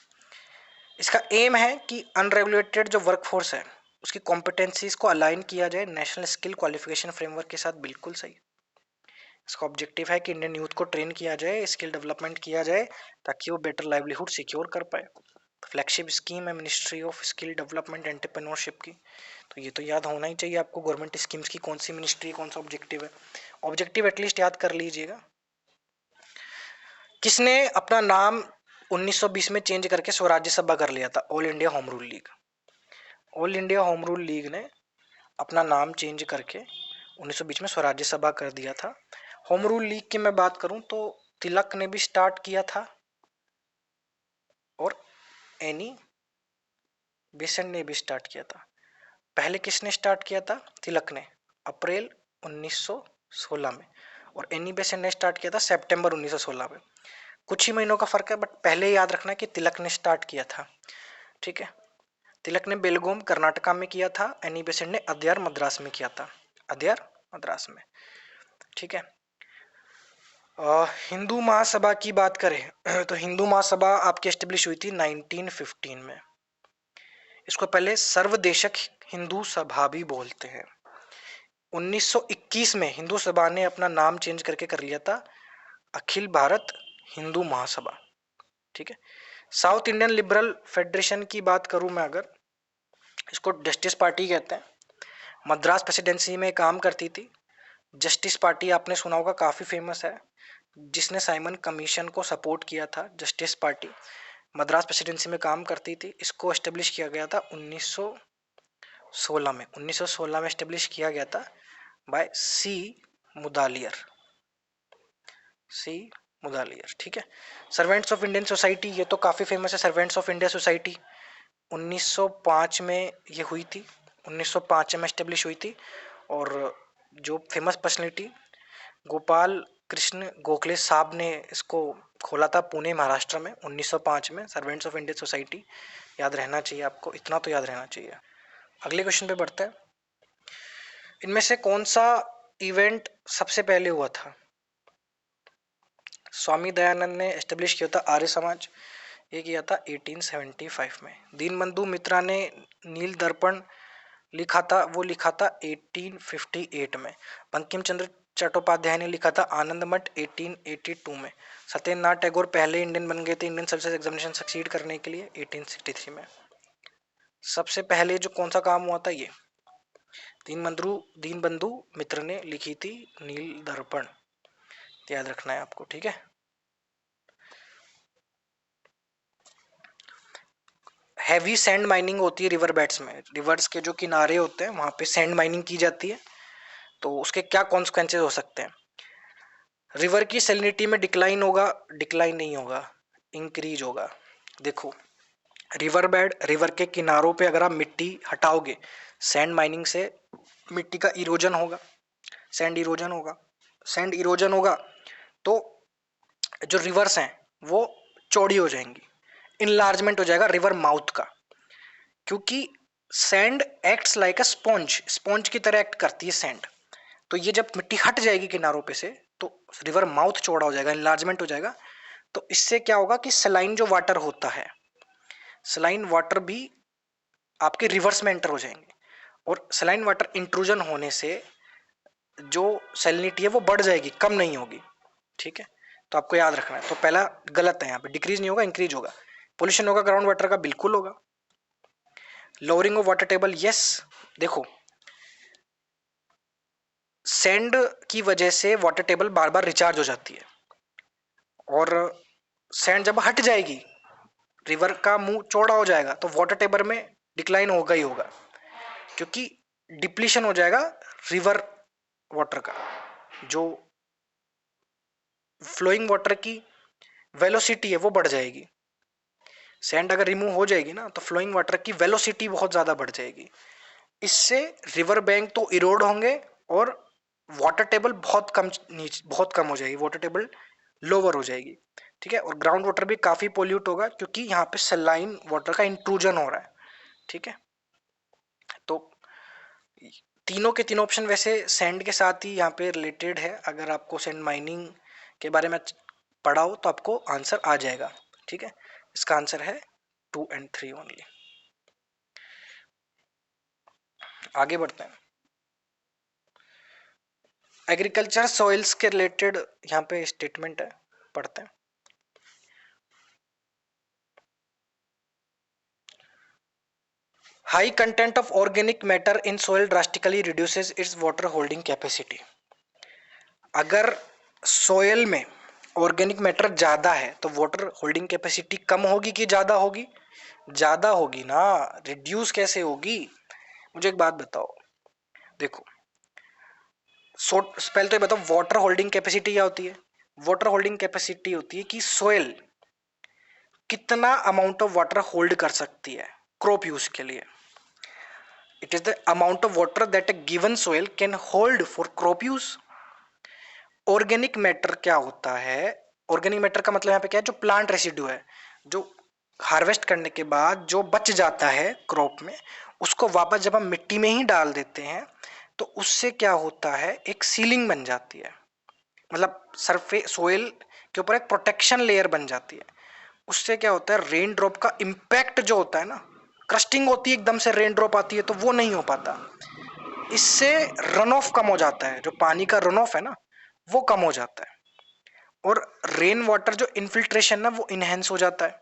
[SPEAKER 1] इसका एम है कि अनरेगुलेटेड जो वर्कफोर्स है उसकी कॉम्पिटेंसीज को अलाइन किया जाए नेशनल स्किल क्वालिफिकेशन फ्रेमवर्क के साथ। बिल्कुल सही। इसका ऑब्जेक्टिव है कि इंडियन यूथ को ट्रेन किया जाए, स्किल डेवलपमेंट किया जाए, ताकि वो बेटर लाइवलीहुड सिक्योर कर पाए। फ्लैगशिप स्कीम है ministry of skill development entrepreneurship की। तो ये तो याद होना ही चाहिए आपको, गवर्नमेंट स्कीम्स की कौन सी मिनिस्ट्री, कौन सा ऑब्जेक्टिव है। ऑब्जेक्टिव एटलीस्ट याद कर लीजिएगा। किसने अपना नाम 1920 में चेंज करके स्वराज्य सभा कर लिया था? All India home rule league. All India home rule league ने अपना नाम चेंज करके 1920 में स्वराज्य सभा कर दिया था। होम रूल लीग की मैं बात करूं तो तिलक ने भी स्टार्ट किया था और एनी बेसेंट ने भी स्टार्ट किया था। पहले किसने स्टार्ट किया था? तिलक ने, अप्रैल 1916 में। और एनी बेसेंट ने स्टार्ट किया था सितंबर 1916 में। कुछ ही महीनों का फर्क है, बट पहले याद रखना कि तिलक ने स्टार्ट किया था। ठीक है, तिलक ने बेलगोम कर्नाटका में किया था, एनी बेसेंट ने अद्यार मद्रास में किया था, अद्यार मद्रास में। ठीक है। हिंदू महासभा की बात करें तो हिंदू महासभा आपकी एस्टेब्लिश हुई थी 1915 में। इसको पहले सर्वदेशक हिंदू सभा भी बोलते हैं। 1921 में हिंदू सभा ने अपना नाम चेंज करके कर लिया था अखिल भारत हिंदू महासभा। ठीक है। साउथ इंडियन लिबरल फेडरेशन की बात करूं मैं अगर, इसको जस्टिस पार्टी कहते हैं, मद्रास प्रेसिडेंसी में काम करती थी। जस्टिस पार्टी आपने सुना होगा, काफी फेमस है, जिसने साइमन कमीशन को सपोर्ट किया था। जस्टिस पार्टी मद्रास प्रेसिडेंसी में काम करती थी। इसको एस्टेब्लिश किया गया था 1916 में। 1916 में एस्टेब्लिश किया गया था बाय सी मुदालियर, सी मुदालियर। ठीक है। सर्वेंट्स ऑफ इंडियन सोसाइटी, ये तो काफी फेमस है, सर्वेंट्स ऑफ इंडिया सोसाइटी 1905 में ये हुई थी, 1905 में एस्टेब्लिश हुई थी। और जो फेमस पर्सनैलिटी गोपाल कृष्ण गोखले साहब ने इसको खोला था पुणे महाराष्ट्र में 1905 में, सर्वेंट्स ऑफ इंडियन सोसाइटी। याद रहना चाहिए आपको, इतना तो याद रहना चाहिए। अगले क्वेश्चन पे बढ़ते हैं। इनमें से कौन सा इवेंट सबसे पहले हुआ था? स्वामी दयानंद ने एस्टेब्लिश किया था आर्य समाज, ये किया था 1875 में। दीनबंधु मित्रा ने नील दर्पण लिखा था, वो लिखा था 1858 में। बंकिम चंद्र चट्टोपाध्याय ने लिखा था आनंद मठ 1882 में। सत्येंद्रनाथ टैगोर पहले इंडियन बन गए थे इंडियन सर्विसेज एग्जामिनेशन सक्सीड करने के लिए 1863 में। सबसे पहले जो कौन सा काम हुआ था, ये दीनबंधु मित्र ने लिखी थी नील दर्पण, याद रखना है आपको, ठीक है। हैवी सैंड माइनिंग होती है रिवर बेड्स में, रिवर्स के जो किनारे होते हैं वहां पे सैंड माइनिंग की जाती है, तो उसके क्या कॉन्सिक्वेंसेस हो सकते हैं? रिवर की सैलिनिटी में डिक्लाइन होगा, डिक्लाइन नहीं होगा, इंक्रीज होगा। देखो, रिवर बेड, रिवर के किनारों पे अगर आप मिट्टी हटाओगे, सैंड माइनिंग से मिट्टी का इरोजन होगा, सैंड इरोजन होगा, सैंड इरोजन होगा तो जो रिवर्स हैं वो चौड़ी हो जाएंगी, इनलार्जमेंट हो जाएगा रिवर माउथ का, क्योंकि सैंड एक्ट्स लाइक अ स्पॉन्ज, स्पॉन्ज की तरह एक्ट करती है सैंड। तो ये जब मिट्टी हट जाएगी किनारों पे से तो रिवर माउथ चौड़ा हो जाएगा, इनलार्जमेंट हो जाएगा। तो इससे क्या होगा कि सलाइन जो वाटर होता है, सलाइन वाटर भी आपके रिवर्स में एंटर हो जाएंगे, और सलाइन वाटर इंट्रूजन होने से जो सैलिनिटी है वो बढ़ जाएगी, कम नहीं होगी, ठीक है। तो आपको याद रखना है, तो पहला गलत है, यहाँ पे डिक्रीज नहीं होगा, इंक्रीज होगा। पोल्यूशन होगा ग्राउंड वाटर का, बिल्कुल होगा। Lowering of water table, yes. देखो, सैंड की वजह से वाटर टेबल बार बार रिचार्ज हो जाती है, और सैंड जब हट जाएगी, रिवर का मुंह चौड़ा हो जाएगा, तो वाटर टेबल में डिक्लाइन होगा ही होगा, क्योंकि डिप्लीशन हो जाएगा रिवर वाटर का। जो फ्लोइंग वाटर की वेलोसिटी है वो बढ़ जाएगी, सैंड अगर रिमूव हो जाएगी ना तो फ्लोइंग वाटर की वेलोसिटी बहुत ज्यादा बढ़ जाएगी। इससे रिवर बैंक तो इरोड होंगे और वाटर टेबल बहुत कम हो जाएगी, वाटर टेबल लोअर हो जाएगी, ठीक है। और ग्राउंड वाटर भी काफी पोल्यूट होगा, क्योंकि यहाँ पे सलाइन वाटर का इंट्रूजन हो रहा है, ठीक है। तो तीनों के तीनों ऑप्शन वैसे सैंड के साथ ही यहाँ पे रिलेटेड है। अगर आपको सैंड माइनिंग के बारे में पढ़ा हो तो आपको आंसर आ जाएगा, ठीक है। इसका आंसर है 2 और 3 ओनली। आगे बढ़ते हैं। एग्रीकल्चर सॉइल्स के रिलेटेड यहाँ पे स्टेटमेंट है, पढ़ते हैं। High content of organic matter in soil drastically reduces it's water holding capacity. अगर सोयल में ऑर्गेनिक मैटर ज्यादा है तो वाटर होल्डिंग कैपेसिटी कम होगी कि ज्यादा होगी? ज्यादा होगी ना, रिड्यूस कैसे होगी? मुझे एक बात बताओ, देखो, पहले तो ये बताओ वाटर होल्डिंग कैपेसिटी क्या होती है? वाटर होल्डिंग कैपेसिटी होती है कि सोयल कितना अमाउंट ऑफ वाटर होल्ड कर सकती है क्रॉप यूज के लिए। It is the amount of water that A given soil can hold for crop use. Organic matter क्या होता है? ऑर्गेनिक मैटर का मतलब यहाँ पे क्या है? जो प्लांट रेसिड्यू है, जो हार्वेस्ट करने के बाद जो बच जाता है क्रॉप में, उसको वापस जब हम मिट्टी में ही डाल देते हैं तो उससे क्या होता है, एक सीलिंग बन जाती है, मतलब सरफेस सोइल के ऊपर एक प्रोटेक्शन लेयर बन जाती है। उससे क्या होता है, रेन ड्रॉप का इम्पैक्ट जो होता है ना, क्रस्टिंग होती है एकदम से रेन ड्रॉप आती है तो वो नहीं हो पाता। इससे रन ऑफ कम हो जाता है, जो पानी का रन ऑफ है ना वो कम हो जाता है, और रेन वाटर जो इन्फिल्ट्रेशन ना वो इनहेंस हो जाता है।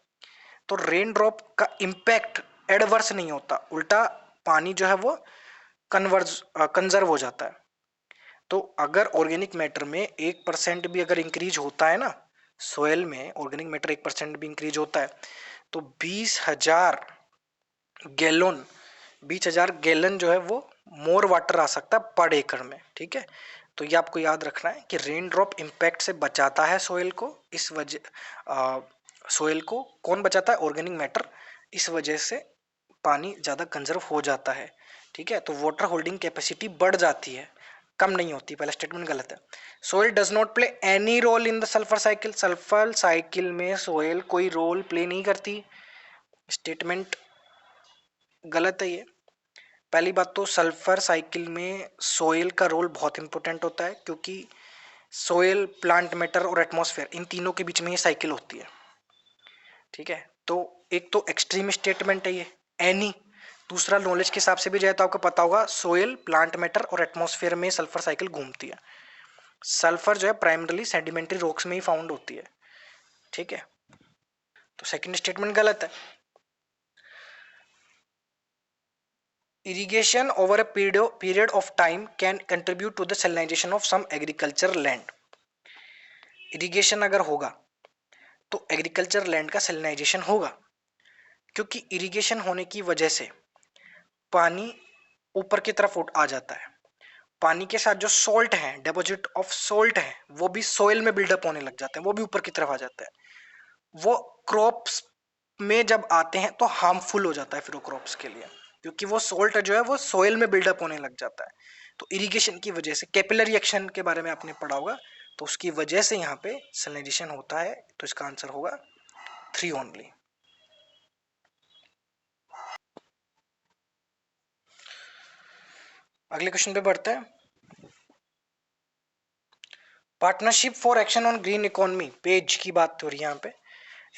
[SPEAKER 1] तो रेन ड्रॉप का इम्पैक्ट एडवर्स नहीं होता, उल्टा पानी जो है वो कंजर्व हो जाता है। तो अगर ऑर्गेनिक मैटर में 1% भी अगर इंक्रीज होता है ना, सोयल में ऑर्गेनिक मैटर 1% भी इंक्रीज होता है तो 20,000 गैलन 20,000 गैलन जो है वो मोर वाटर आ सकता है पर एकड़ में, ठीक है। तो ये आपको याद रखना है कि रेन ड्रॉप इम्पैक्ट से बचाता है सोयल को, इस वजह सोयल को कौन बचाता है? Organic matter. इस वजह से पानी ज़्यादा कंजर्व हो जाता है, ठीक है। तो वाटर होल्डिंग कैपेसिटी बढ़ जाती है कम नहीं होती, पहला स्टेटमेंट गलत है। Soil does not play any role in the sulphur cycle, sulphur cycle में सोयल कोई रोल प्ले नहीं करती, स्टेटमेंट गलत है ये। पहली बात तो सल्फर साइकिल में सोयल का रोल बहुत इंपॉर्टेंट होता है, क्योंकि सोयल, प्लांट मैटर और एटमॉस्फेयर, इन तीनों के बीच में ये साइकिल होती है, ठीक है। तो एक तो एक्सट्रीम स्टेटमेंट है ये, एनी। दूसरा, नॉलेज के हिसाब से भी जाए तो आपको पता होगा सोयल, प्लांट मैटर और एटमॉस्फेयर में सल्फर साइकिल घूमती है। सल्फर जो है प्राइमरली सेडिमेंट्री रॉक्स में ही फाउंड होती है, ठीक है। तो सेकंड स्टेटमेंट गलत है। Irrigation over a period of time can contribute to the salinization of some agriculture land। Irrigation अगर होगा तो एग्रीकल्चर लैंड का सेलिनाइजेशन होगा, क्योंकि इरिगेशन होने की वजह से पानी ऊपर की तरफ आ जाता है। पानी के साथ जो सॉल्ट है, डिपॉजिट ऑफ सॉल्ट है, वो भी सोइल में बिल्डअप होने लग जाते हैं, वो भी ऊपर की तरफ आ जाता है। वो क्रॉप्स में जब आते हैं तो हार्मफुल हो जाता है फिर वो क्रॉप्स के लिए, क्योंकि वो सॉल्ट जो है वो सोइल में बिल्डअप होने लग जाता है। तो इरिगेशन की वजह से, कैपिलरी एक्शन के बारे में आपने पढ़ा होगा, तो उसकी वजह से यहाँ पे सैलिनाइजेशन होता है। तो इसका आंसर होगा 3 ओनली। अगले क्वेश्चन पे बढ़ते हैं। Partnership for action on green economy, page की बात हो रही है यहाँ पे।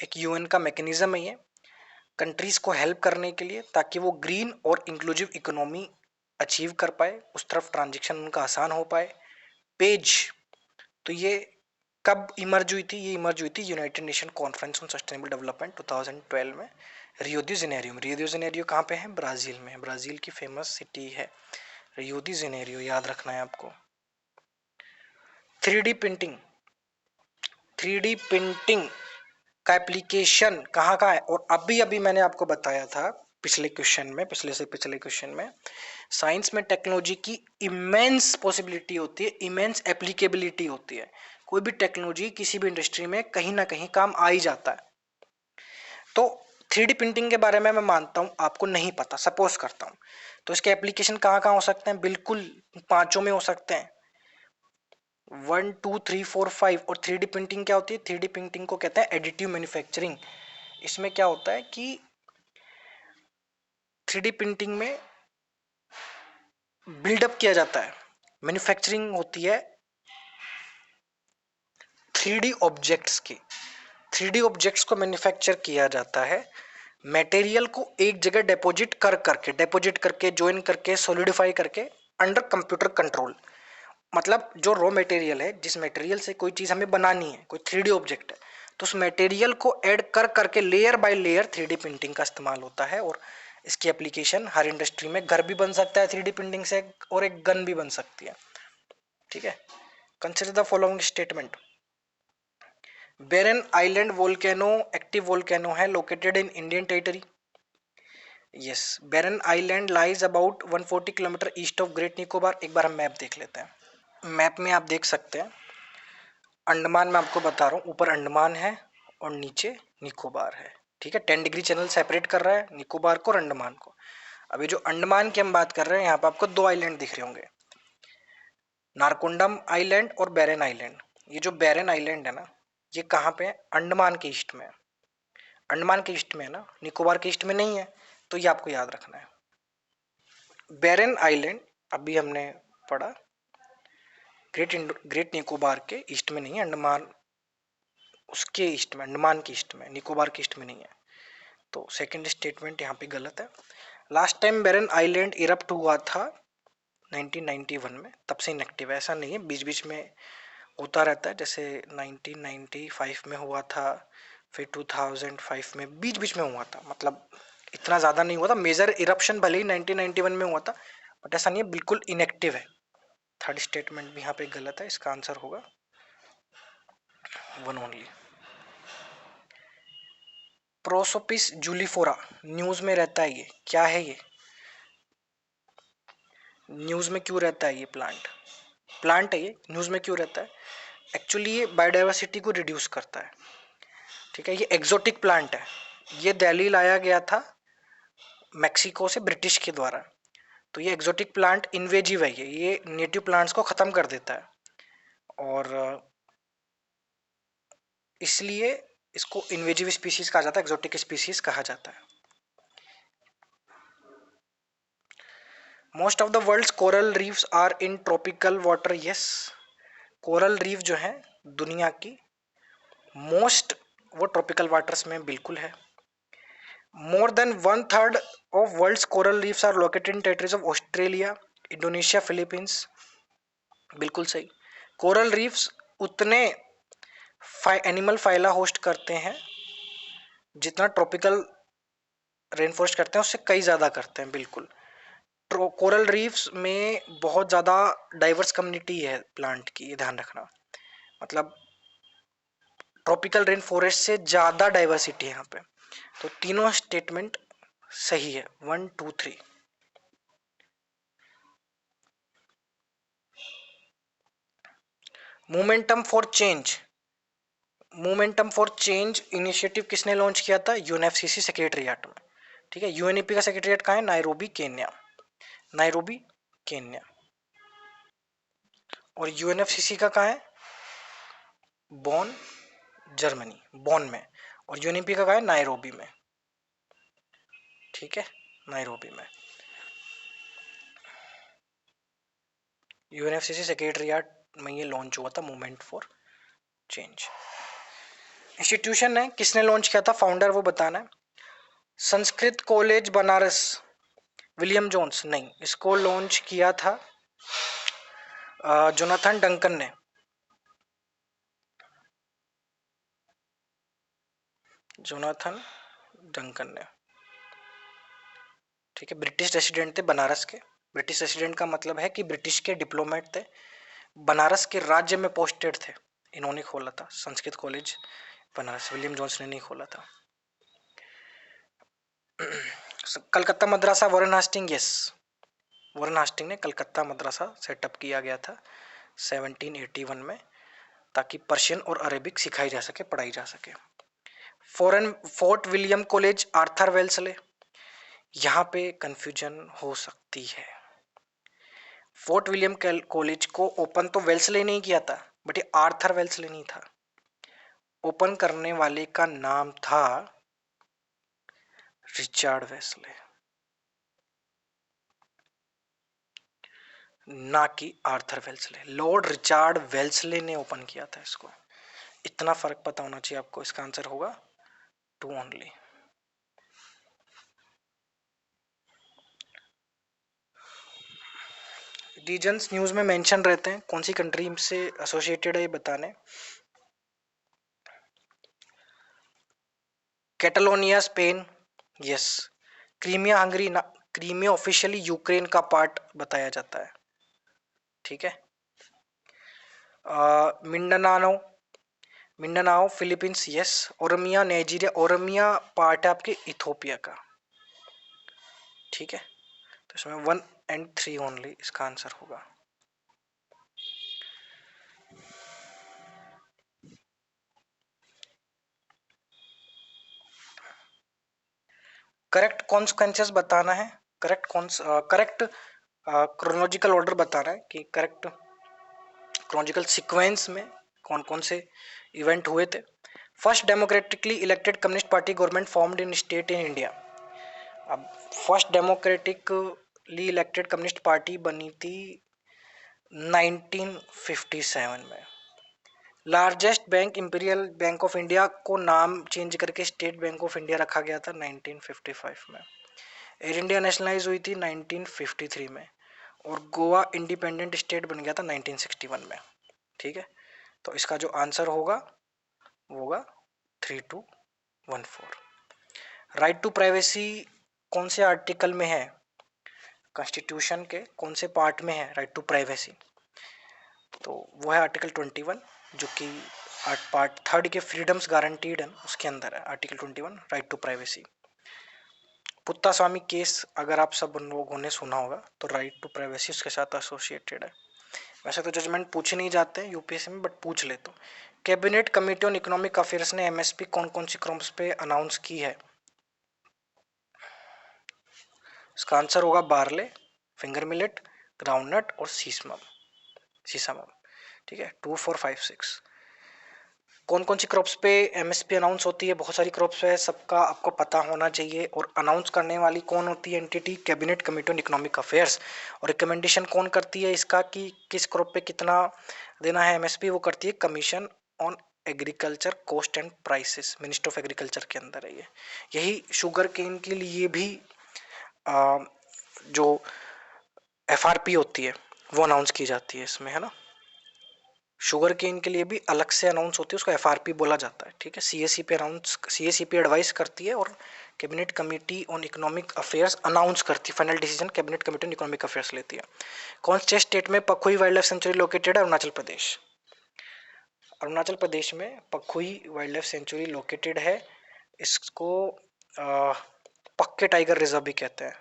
[SPEAKER 1] एक यूएन का मैकेनिज्म है ये, कंट्रीज को हेल्प करने के लिए, ताकि वो ग्रीन और इंक्लूसिव इकोनॉमी अचीव कर पाए, उस तरफ ट्रांजिशन उनका आसान हो पाए। पेज, तो ये कब इमर्ज हुई थी? ये इमर्ज हुई थी United nation conference on sustainable development 2012 में, रियो डी जेनेरियो में। रियो डी जेनेरियो कहाँ पे है? ब्राजील में। ब्राजील की फेमस सिटी है रियो डी जेनेरियो, याद रखना है आपको। 3D प्रिंटिंग, 3D प्रिंटिंग का एप्लीकेशन कहाँ का है? और अभी अभी मैंने आपको बताया था पिछले क्वेश्चन में, पिछले से पिछले क्वेश्चन में, साइंस में टेक्नोलॉजी की इमेंस पॉसिबिलिटी होती है, इमेंस एप्लीकेबिलिटी होती है। कोई भी टेक्नोलॉजी किसी भी इंडस्ट्री में कहीं ना कहीं काम आ ही जाता है। तो 3D प्रिंटिंग के बारे में मैं मानता हूं आपको नहीं पता, सपोज करता हूं, तो इसके एप्लीकेशन कहाँ कहाँ हो सकते हैं? बिल्कुल पांचों में हो सकते हैं, 1 2 3 4 5। और 3D प्रिंटिंग क्या होती है? 3D प्रिंटिंग को कहते हैं एडिटिव मैन्युफैक्चरिंग। इसमें क्या होता है कि 3D प्रिंटिंग में बिल्डअप किया जाता है, मैन्युफैक्चरिंग होती है 3D ऑब्जेक्ट्स की। 3D ऑब्जेक्ट्स को मैन्युफैक्चर किया जाता है मटेरियल को एक जगह डिपॉजिट करके ज्वाइन करके सॉलिडिफाई करके अंडर कंप्यूटर कंट्रोल। मतलब जो रॉ मटेरियल है, जिस मटेरियल से कोई चीज हमें बनानी है, कोई 3D ऑब्जेक्ट है, तो उस मटेरियल को ऐड कर करके layer by layer 3D printing का इस्तेमाल होता है। और इसकी एप्लीकेशन हर इंडस्ट्री में, घर भी बन सकता है 3D प्रिंटिंग से, और एक गन भी बन सकती है, ठीक है। Consider the following statement. Barren Island volcano active volcano है, located in Indian territory. Yes, Barren Island lies about 140 kilometre east of Great Nicobar. एक बार हम मैप देख लेते हैं। मैप में आप देख सकते हैं, अंडमान में आपको बता रहा हूँ, ऊपर अंडमान है और नीचे निकोबार है, ठीक है। 10 डिग्री चैनल सेपरेट कर रहा है निकोबार को और अंडमान को। अभी जो अंडमान की हम बात कर रहे हैं, यहाँ पे आपको 2 आइलैंड दिख रहे होंगे, नारकोंडम आइलैंड और बेरन आइलैंड। ये जो बेरन आइलैंड है ना, ये कहाँ पे है? अंडमान के ईस्ट में है। अंडमान के ईस्ट में है ना, निकोबार के ईस्ट में नहीं है, तो ये आपको याद रखना है। बेरन आइलैंड अभी हमने पढ़ा, ग्रेट निकोबार के ईस्ट में नहीं है, अंडमान उसके ईस्ट में, अंडमान के ईस्ट में, निकोबार के ईस्ट में नहीं है। तो सेकंड स्टेटमेंट यहाँ पे गलत है। लास्ट टाइम बेरन आइलैंड इरप्ट हुआ था 1991 में, तब से इनएक्टिव है। ऐसा नहीं है, बीच बीच में होता रहता है, जैसे 1995 में हुआ था, फिर 2005 में, बीच बीच में हुआ था, मतलब इतना ज़्यादा नहीं हुआ था। मेजर इरप्शन भले ही 1991 में हुआ था, बट ऐसा नहीं है, बिल्कुल इनएक्टिव है। थर्ड स्टेटमेंट भी यहाँ पे गलत है, इसका आंसर होगा 1 ओनली। प्रोसोपिस जूलीफोरा न्यूज में रहता है, ये क्या है? ये न्यूज में क्यों रहता है? ये प्लांट है, ये न्यूज में क्यों रहता है? एक्चुअली ये बायोडाइवर्सिटी को रिड्यूस करता है, ठीक है। ये एक्सोटिक प्लांट है, ये दिल्ली लाया गया था मैक्सिको से ब्रिटिश के द्वारा। तो ये एक्सोटिक प्लांट इन्वेजिव है, ये नेटिव प्लांट्स को खत्म कर देता है, और इसलिए इसको इन्वेजिव स्पीशीज कहा जाता है, एक्सोटिक स्पीशीज कहा जाता है। Most of the world's coral reefs are in tropical water. Yes, coral reef जो है दुनिया की मोस्ट, वो ट्रॉपिकल वाटर्स में बिल्कुल है। More than 1/3 of world's coral reefs are located in territories of Australia, Indonesia, Philippines. बिल्कुल सही। कोरल रीफ्स उतने एनिमल फाइला होस्ट करते हैं जितना ट्रॉपिकल रेन फॉरेस्ट करते हैं, उससे कई ज्यादा करते हैं। बिल्कुल, कोरल रीफ्स में बहुत ज्यादा डाइवर्स कम्युनिटी है प्लांट की, ये ध्यान रखना। मतलब ट्रॉपिकल रेन फॉरेस्ट से ज्यादा डाइवर्सिटी है यहाँ पे। तो तीनों स्टेटमेंट सही है, 1 2 3। Momentum for change, momentum for change initiative किसने लॉन्च किया था? यूएनएफसीसी सेक्रेटरिएट में। ठीक है, यूएनईपी का सेक्रेटरिएट कहाँ है? Nairobi, Kenya. Nairobi, Kenya. और यूएनएफसीसी का कहाँ है? बॉन, जर्मनी, बॉन में। और यूएनईपी का कहाँ है? नायरोबी में। ठीक है, नायरोबी में। यूएनएफसीसी सेक्रेटरिएट में ये लॉन्च हुआ था, मूवमेंट फॉर चेंज। इंस्टीट्यूशन है, किसने लॉन्च किया था? फाउंडर वो बताना है। Sanskrit college Banaras, William Jones? नहीं, इसको लॉन्च किया था जोनाथन डंकन ने। जोनाथन डंकन ने। ठीक है, ब्रिटिश रेसिडेंट थे बनारस के। ब्रिटिश रेसिडेंट का मतलब है कि ब्रिटिश के डिप्लोमेट थे, बनारस के राज्य में पोस्टेड थे। इन्होंने खोला था Sanskrit college Banaras, William Jones ने नहीं खोला था। Calcutta Madrasa, Warren Hastings? Yes, Warren Hastings ने कलकत्ता मद्रासा सेटअप किया गया था 1781 में, ताकि पर्शियन और अरेबिक सिखाई जा सके, पढ़ाई जा सके। Foreign fort William college, Arthur Wellesley? यहां पे कंफ्यूजन हो सकती है। फोर्ट विलियम कॉलेज को ओपन तो वेल्सले ने ही किया था, बट ये आर्थर वेल्सले नहीं था। ओपन करने वाले का नाम था रिचर्ड वेल्सले, ना कि Arthur Wellesley. Lord Richard Wellesley ने ओपन किया था इसको। इतना फर्क पता होना चाहिए आपको। इसका आंसर होगा 2 ओनली। रीजन्स न्यूज में मेंशन रहते हैं, कौन सी कंट्री से एसोसिएटेड है ये बताने। Catalonia Spain, yes. Crimea Hungary ना, क्रीमिया ऑफिशियली यूक्रेन का पार्ट बताया जाता है। ठीक है। Mindanao, Mindanao Philippines, yes. ओरमिया Nigeria, ओरमिया part है आपके इथोपिया का। ठीक है, तो इसमें 1 और 3 ओनली इसका आंसर होगा। करेक्ट कॉन्सिक्वेंसेस बताना है, करेक्ट क्रोनोलॉजिकल ऑर्डर बताना है कि करेक्ट क्रोनोलॉजिकल सीक्वेंस में कौन कौन से इवेंट हुए थे। First democratically elected communist party government formed in state in India. अब first democratically elected communist party बनी थी 1957 में। Largest bank Imperial Bank of India को नाम चेंज करके स्टेट बैंक ऑफ इंडिया रखा गया था 1955 में। एयर इंडिया नेशनलाइज हुई थी 1953 में, और गोवा इंडिपेंडेंट स्टेट बन गया था 1961 में। ठीक है, तो इसका जो आंसर होगा वो होगा 3214। राइट टू प्राइवेसी कौन से आर्टिकल में है? कॉन्स्टिट्यूशन के कौन से पार्ट में है राइट टू प्राइवेसी? तो वो है आर्टिकल 21, जो कि पार्ट 3 के फ्रीडम्स गारंटीड है उसके अंदर है article 21, right to privacy. Puttaswamy case अगर आप सब लोगों ने सुना होगा, तो राइट टू प्राइवेसी उसके साथ एसोसिएटेड है। वैसे तो जजमेंट पूछे नहीं जाते यूपीएससी में, बट पूछ ले तो। Cabinet committee on economic affairs ने एमएसपी कौन कौन सी क्रॉप्स पे अनाउंस की है? इसका आंसर होगा बार्ले, फिंगर मिलेट, ग्राउंडनट और सीसम। ठीक है, 2 4 5 6। कौन कौन सी क्रॉप्स पे एमएसपी अनाउंस होती है? बहुत सारी क्रॉप्स है, सबका आपको पता होना चाहिए। और अनाउंस करने वाली कौन होती है entity? Cabinet committee on economic affairs. और रिकमेंडेशन कौन करती है इसका कि किस क्रॉप पे कितना देना है एमएसपी? वो करती है commission on agriculture cost and prices, minister of agriculture के अंदर है ये। यही शुगर केन के लिए भी जो एफआरपी होती है वो अनाउंस की जाती है इसमें, है ना। शुगर केन के लिए भी अलग से अनाउंस होती है, उसको एफआरपी बोला जाता है। ठीक है, सीएसईपी एडवाइस करती है और cabinet committee on economic affairs announce करती है। Final decision cabinet committee on economic affairs लेती है। कौन से स्टेट में Pakhui wild life sanctuary located है? अरुणाचल प्रदेश। अरुणाचल प्रदेश में Pakhui wild life sanctuary located है। इसको पक्के टाइगर रिजर्व भी कहते हैं,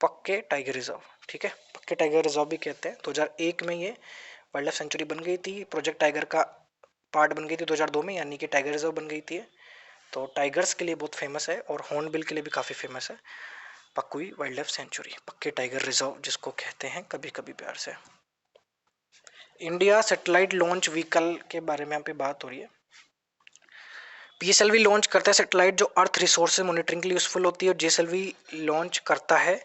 [SPEAKER 1] पक्के टाइगर रिजर्व। ठीक है, पक्के टाइगर रिजर्व भी कहते हैं। 2001 में ये वाइल्ड लाइफ सेंचुरी बन गई थी, प्रोजेक्ट टाइगर का पार्ट बन गई थी 2002 में, यानी कि टाइगर रिजर्व बन गई थी। तो टाइगर्स के लिए बहुत फेमस है और हॉर्नबिल के लिए भी काफ़ी फेमस है पकुई वाइल्ड लाइफ सेंचुरी, पक्के टाइगर रिजर्व जिसको कहते हैं कभी कभी प्यार से। इंडिया सैटेलाइट लॉन्च व्हीकल के बारे में यहाँ पे बात हो रही है। पीएसएलवी लॉन्च करता है सैटेलाइट जो अर्थ रिसोर्सेज मॉनिटरिंग के लिए यूजफुल होती है, और जेएसएलवी लॉन्च करता है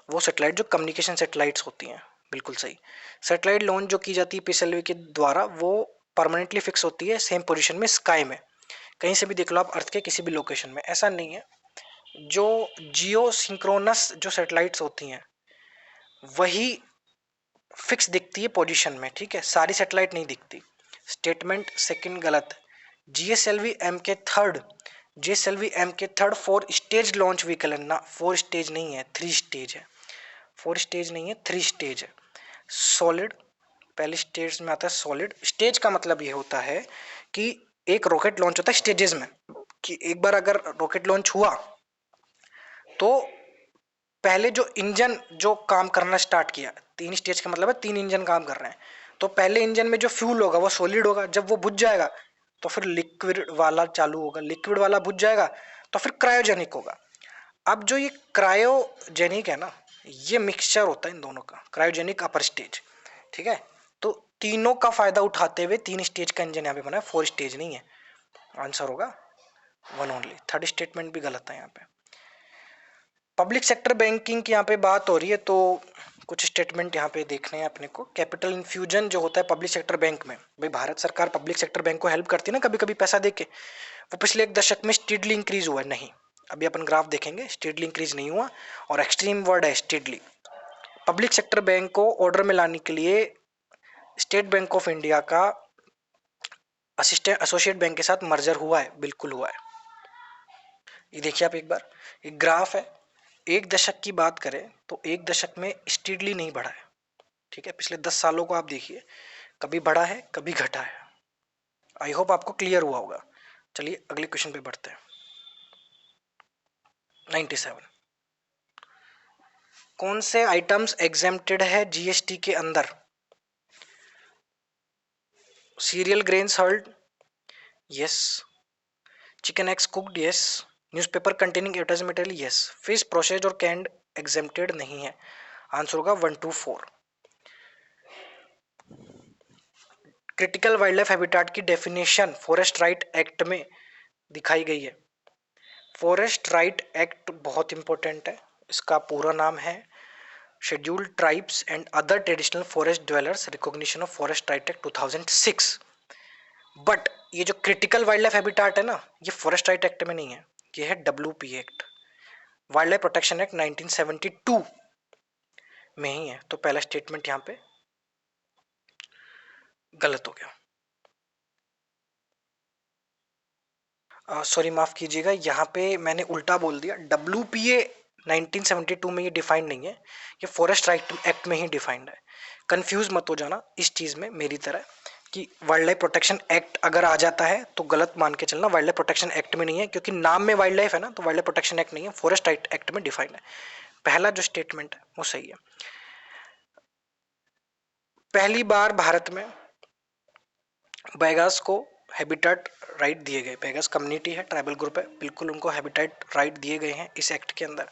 [SPEAKER 1] वो सैटेलाइट जो कम्युनिकेशन सैटेलाइट्स होती हैं। बिल्कुल सही। सैटेलाइट लॉन्च जो की जाती है पीएसएलवी के द्वारा वो परमानेंटली फिक्स होती है सेम पोजीशन में स्काई में, कहीं से भी देख लो आप अर्थ के किसी भी लोकेशन में। ऐसा नहीं है, जो जियो सिंक्रोनस जो सैटेलाइट्स होती हैं वही फिक्स दिखती है पोजीशन में। ठीक है, सारी सैटेलाइट नहीं दिखती। स्टेटमेंट सेकंड गलत। जीएसएलवी एम के थर्ड, जीएसएलवी एम के थर्ड 4 स्टेज लॉन्च व्हीकल है ना, 4 स्टेज नहीं है 3 स्टेज है। 4 स्टेज नहीं है 3 स्टेज है। सॉलिड, पहले स्टेज में आता है सॉलिड। स्टेज का मतलब ये होता है कि एक रॉकेट लॉन्च होता है स्टेजेस में, कि एक बार अगर रॉकेट लॉन्च हुआ तो पहले जो इंजन जो काम करना स्टार्ट किया, 3 स्टेज का मतलब है 3 इंजन काम कर रहे हैं। तो पहले इंजन में जो फ्यूल होगा वो सॉलिड होगा, जब वो बुझ जाएगा तो फिर लिक्विड वाला चालू होगा, लिक्विड वाला बुझ जाएगा तो फिर क्रायोजेनिक होगा। अब जो ये क्रायोजेनिक है ना, ये मिक्सचर होता है इन दोनों का, क्रायोजेनिक अपर स्टेज। ठीक है, तो तीनों का फायदा उठाते हुए 3 स्टेज का इंजन यहाँ पे बना है, 4 स्टेज नहीं है। आंसर होगा 1 ओनली। थर्ड स्टेटमेंट भी गलत है यहाँ पे। पब्लिक सेक्टर बैंकिंग की यहाँ पे बात हो रही है, तो कुछ स्टेटमेंट यहाँ पे देखने हैं अपने को। कैपिटल इन्फ्यूजन जो होता है पब्लिक सेक्टर बैंक में, भाई भारत सरकार पब्लिक सेक्टर बैंक को हेल्प करती है ना कभी कभी पैसा देके, वो पिछले 1 दशक में स्टीडली इंक्रीज हुआ है? नहीं, अभी अपन ग्राफ देखेंगे, स्टीडली इंक्रीज नहीं हुआ, और एक्सट्रीम वर्ड है स्टीडली। पब्लिक सेक्टर बैंक को ऑर्डर में लाने के लिए स्टेट बैंक ऑफ इंडिया का असिस्टेंट एसोसिएट बैंक के साथ मर्जर हुआ है, बिल्कुल हुआ है। ये देखिए आप एक बार, एक ग्राफ है, 1 दशक की बात करें तो 1 दशक में स्टीडली नहीं बढ़ा है। ठीक है, पिछले 10 सालों को आप देखिए, कभी बढ़ा है कभी घटा है। आई होप आपको क्लियर हुआ होगा। चलिए अगले क्वेश्चन पे बढ़ते हैं। 97, कौन से आइटम्स एग्जेम्प्टेड है जीएसटी के अंदर? Serial grains hurled, yes. Chicken eggs cooked, yes. Newspaper containing advertising material, yes. Fish processed और कैंड एग्जेम्प्टेड नहीं है। आंसर होगा 1 2 4। क्रिटिकल वाइल्ड लाइफ हैबिटेट की डेफिनेशन फॉरेस्ट राइट एक्ट में दिखाई गई है। फॉरेस्ट राइट एक्ट बहुत इंपॉर्टेंट है, इसका पूरा नाम है scheduled tribes and other traditional forest dwellers recognition of forest right act 2006। But ये जो क्रिटिकल वाइल्ड लाइफ हैबिटेट है ना, ये फॉरेस्ट राइट एक्ट में नहीं है, ये है WP act, wild life protection act 1972 में ही है। तो पहला स्टेटमेंट यहाँ पे गलत हो गया। सॉरी माफ कीजिएगा, यहाँ पे मैंने उल्टा बोल दिया। डब्ल्यूपीए 1972 में ये डिफाइंड नहीं है, ये फॉरेस्ट राइट एक्ट में ही डिफाइंड है। कंफ्यूज मत हो जाना इस चीज में मेरी तरह, कि वाइल्ड लाइफ प्रोटेक्शन एक्ट अगर आ जाता है तो गलत मान के चलना, वाइल्ड लाइफ प्रोटेक्शन एक्ट में नहीं है, क्योंकि नाम में वाइल्ड लाइफ है ना, तो वाइल्ड लाइफ प्रोटेक्शन एक्ट नहीं है, फॉरेस्ट राइट एक्ट में डिफाइंड है। पहला जो स्टेटमेंट है वो सही है। पहली बार भारत में बैगास को हैबिटेट राइट दिए गए। बैगास कम्युनिटी है, ट्राइबल ग्रुप है, बिल्कुल उनको हैबिटेट राइट दिए गए हैं इस एक्ट के अंदर।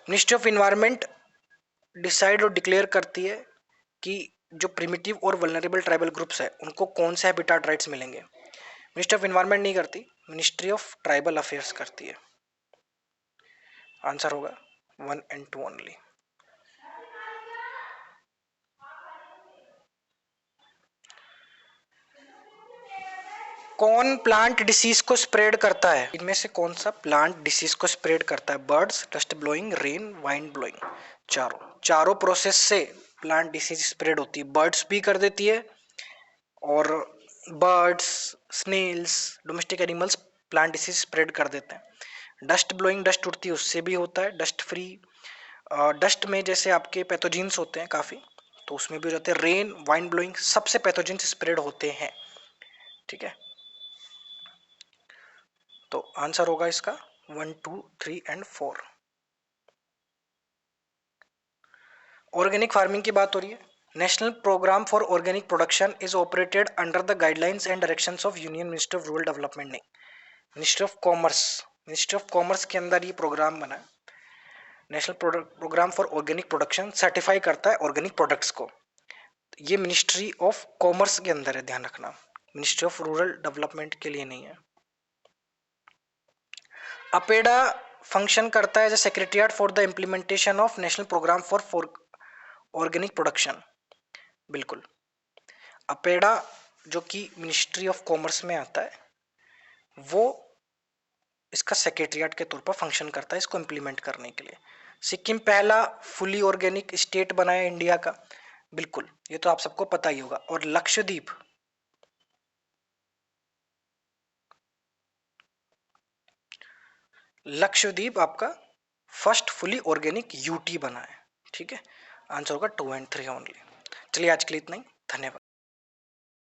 [SPEAKER 1] मिनिस्ट्री ऑफ इन्वायरमेंट डिसाइड और डिक्लेयर करती है कि जो प्रिमिटिव और वल्नरेबल ट्राइबल ग्रुप्स है उनको कौन से हैबिटाट राइट्स मिलेंगे। मिनिस्ट्री ऑफ एनवायरनमेंट नहीं करती, मिनिस्ट्री ऑफ ट्राइबल अफेयर्स करती है। आंसर होगा 1 and 2 ओनली। कौन प्लांट डिसीज को स्प्रेड करता है? इनमें से कौन सा प्लांट डिसीज को स्प्रेड करता है? Birds, dust blowing, rain, wind blowing. चारों प्रोसेस से प्लांट डिसीज स्प्रेड होती है। बर्ड्स भी कर देती है और birds, snails, domestic animals plant disease spread कर देते हैं। डस्ट ब्लोइंग, डस्ट उड़ती है उससे भी होता है। डस्ट फ्री, डस्ट में जैसे आपके पैथोजेंस होते हैं काफी, तो उसमें भी हो जाते हैं। रेन, वाइंड ब्लोइंग, सबसे पैथोजेंस स्प्रेड होते हैं। ठीक है, तो आंसर होगा इसका 1, 2, 3 and 4। ऑर्गेनिक फार्मिंग की बात हो रही है। National programme for organic production is operated under the guidelines and directions of union ministry of rural development. नहीं, ministry of commerce. Ministry of commerce के अंदर ये प्रोग्राम बना है। National programme for organic production certify करता है ऑर्गेनिक प्रोडक्ट्स को। ये मिनिस्ट्री ऑफ कॉमर्स के अंदर है, ध्यान रखना, मिनिस्ट्री ऑफ रूरल डेवलपमेंट के लिए नहीं है। अपेडा फंक्शन करता है as a secretariat for the implementation of national programme for organic production. बिल्कुल, अपेडा जो कि मिनिस्ट्री ऑफ कॉमर्स में आता है, वो इसका सेक्रेटरिएट के तौर पर फंक्शन करता है इसको इम्प्लीमेंट करने के लिए। सिक्किम पहला फुली ऑर्गेनिक स्टेट बना है इंडिया का। बिल्कुल, ये तो आप सबको पता ही होगा। और लक्षद्वीप, लक्षद्वीप आपका फर्स्ट फुली ऑर्गेनिक यूटी बना है। ठीक है, आंसर होगा 2 and 3 ओनली। चलिए आज के लिए इतना ही, धन्यवाद।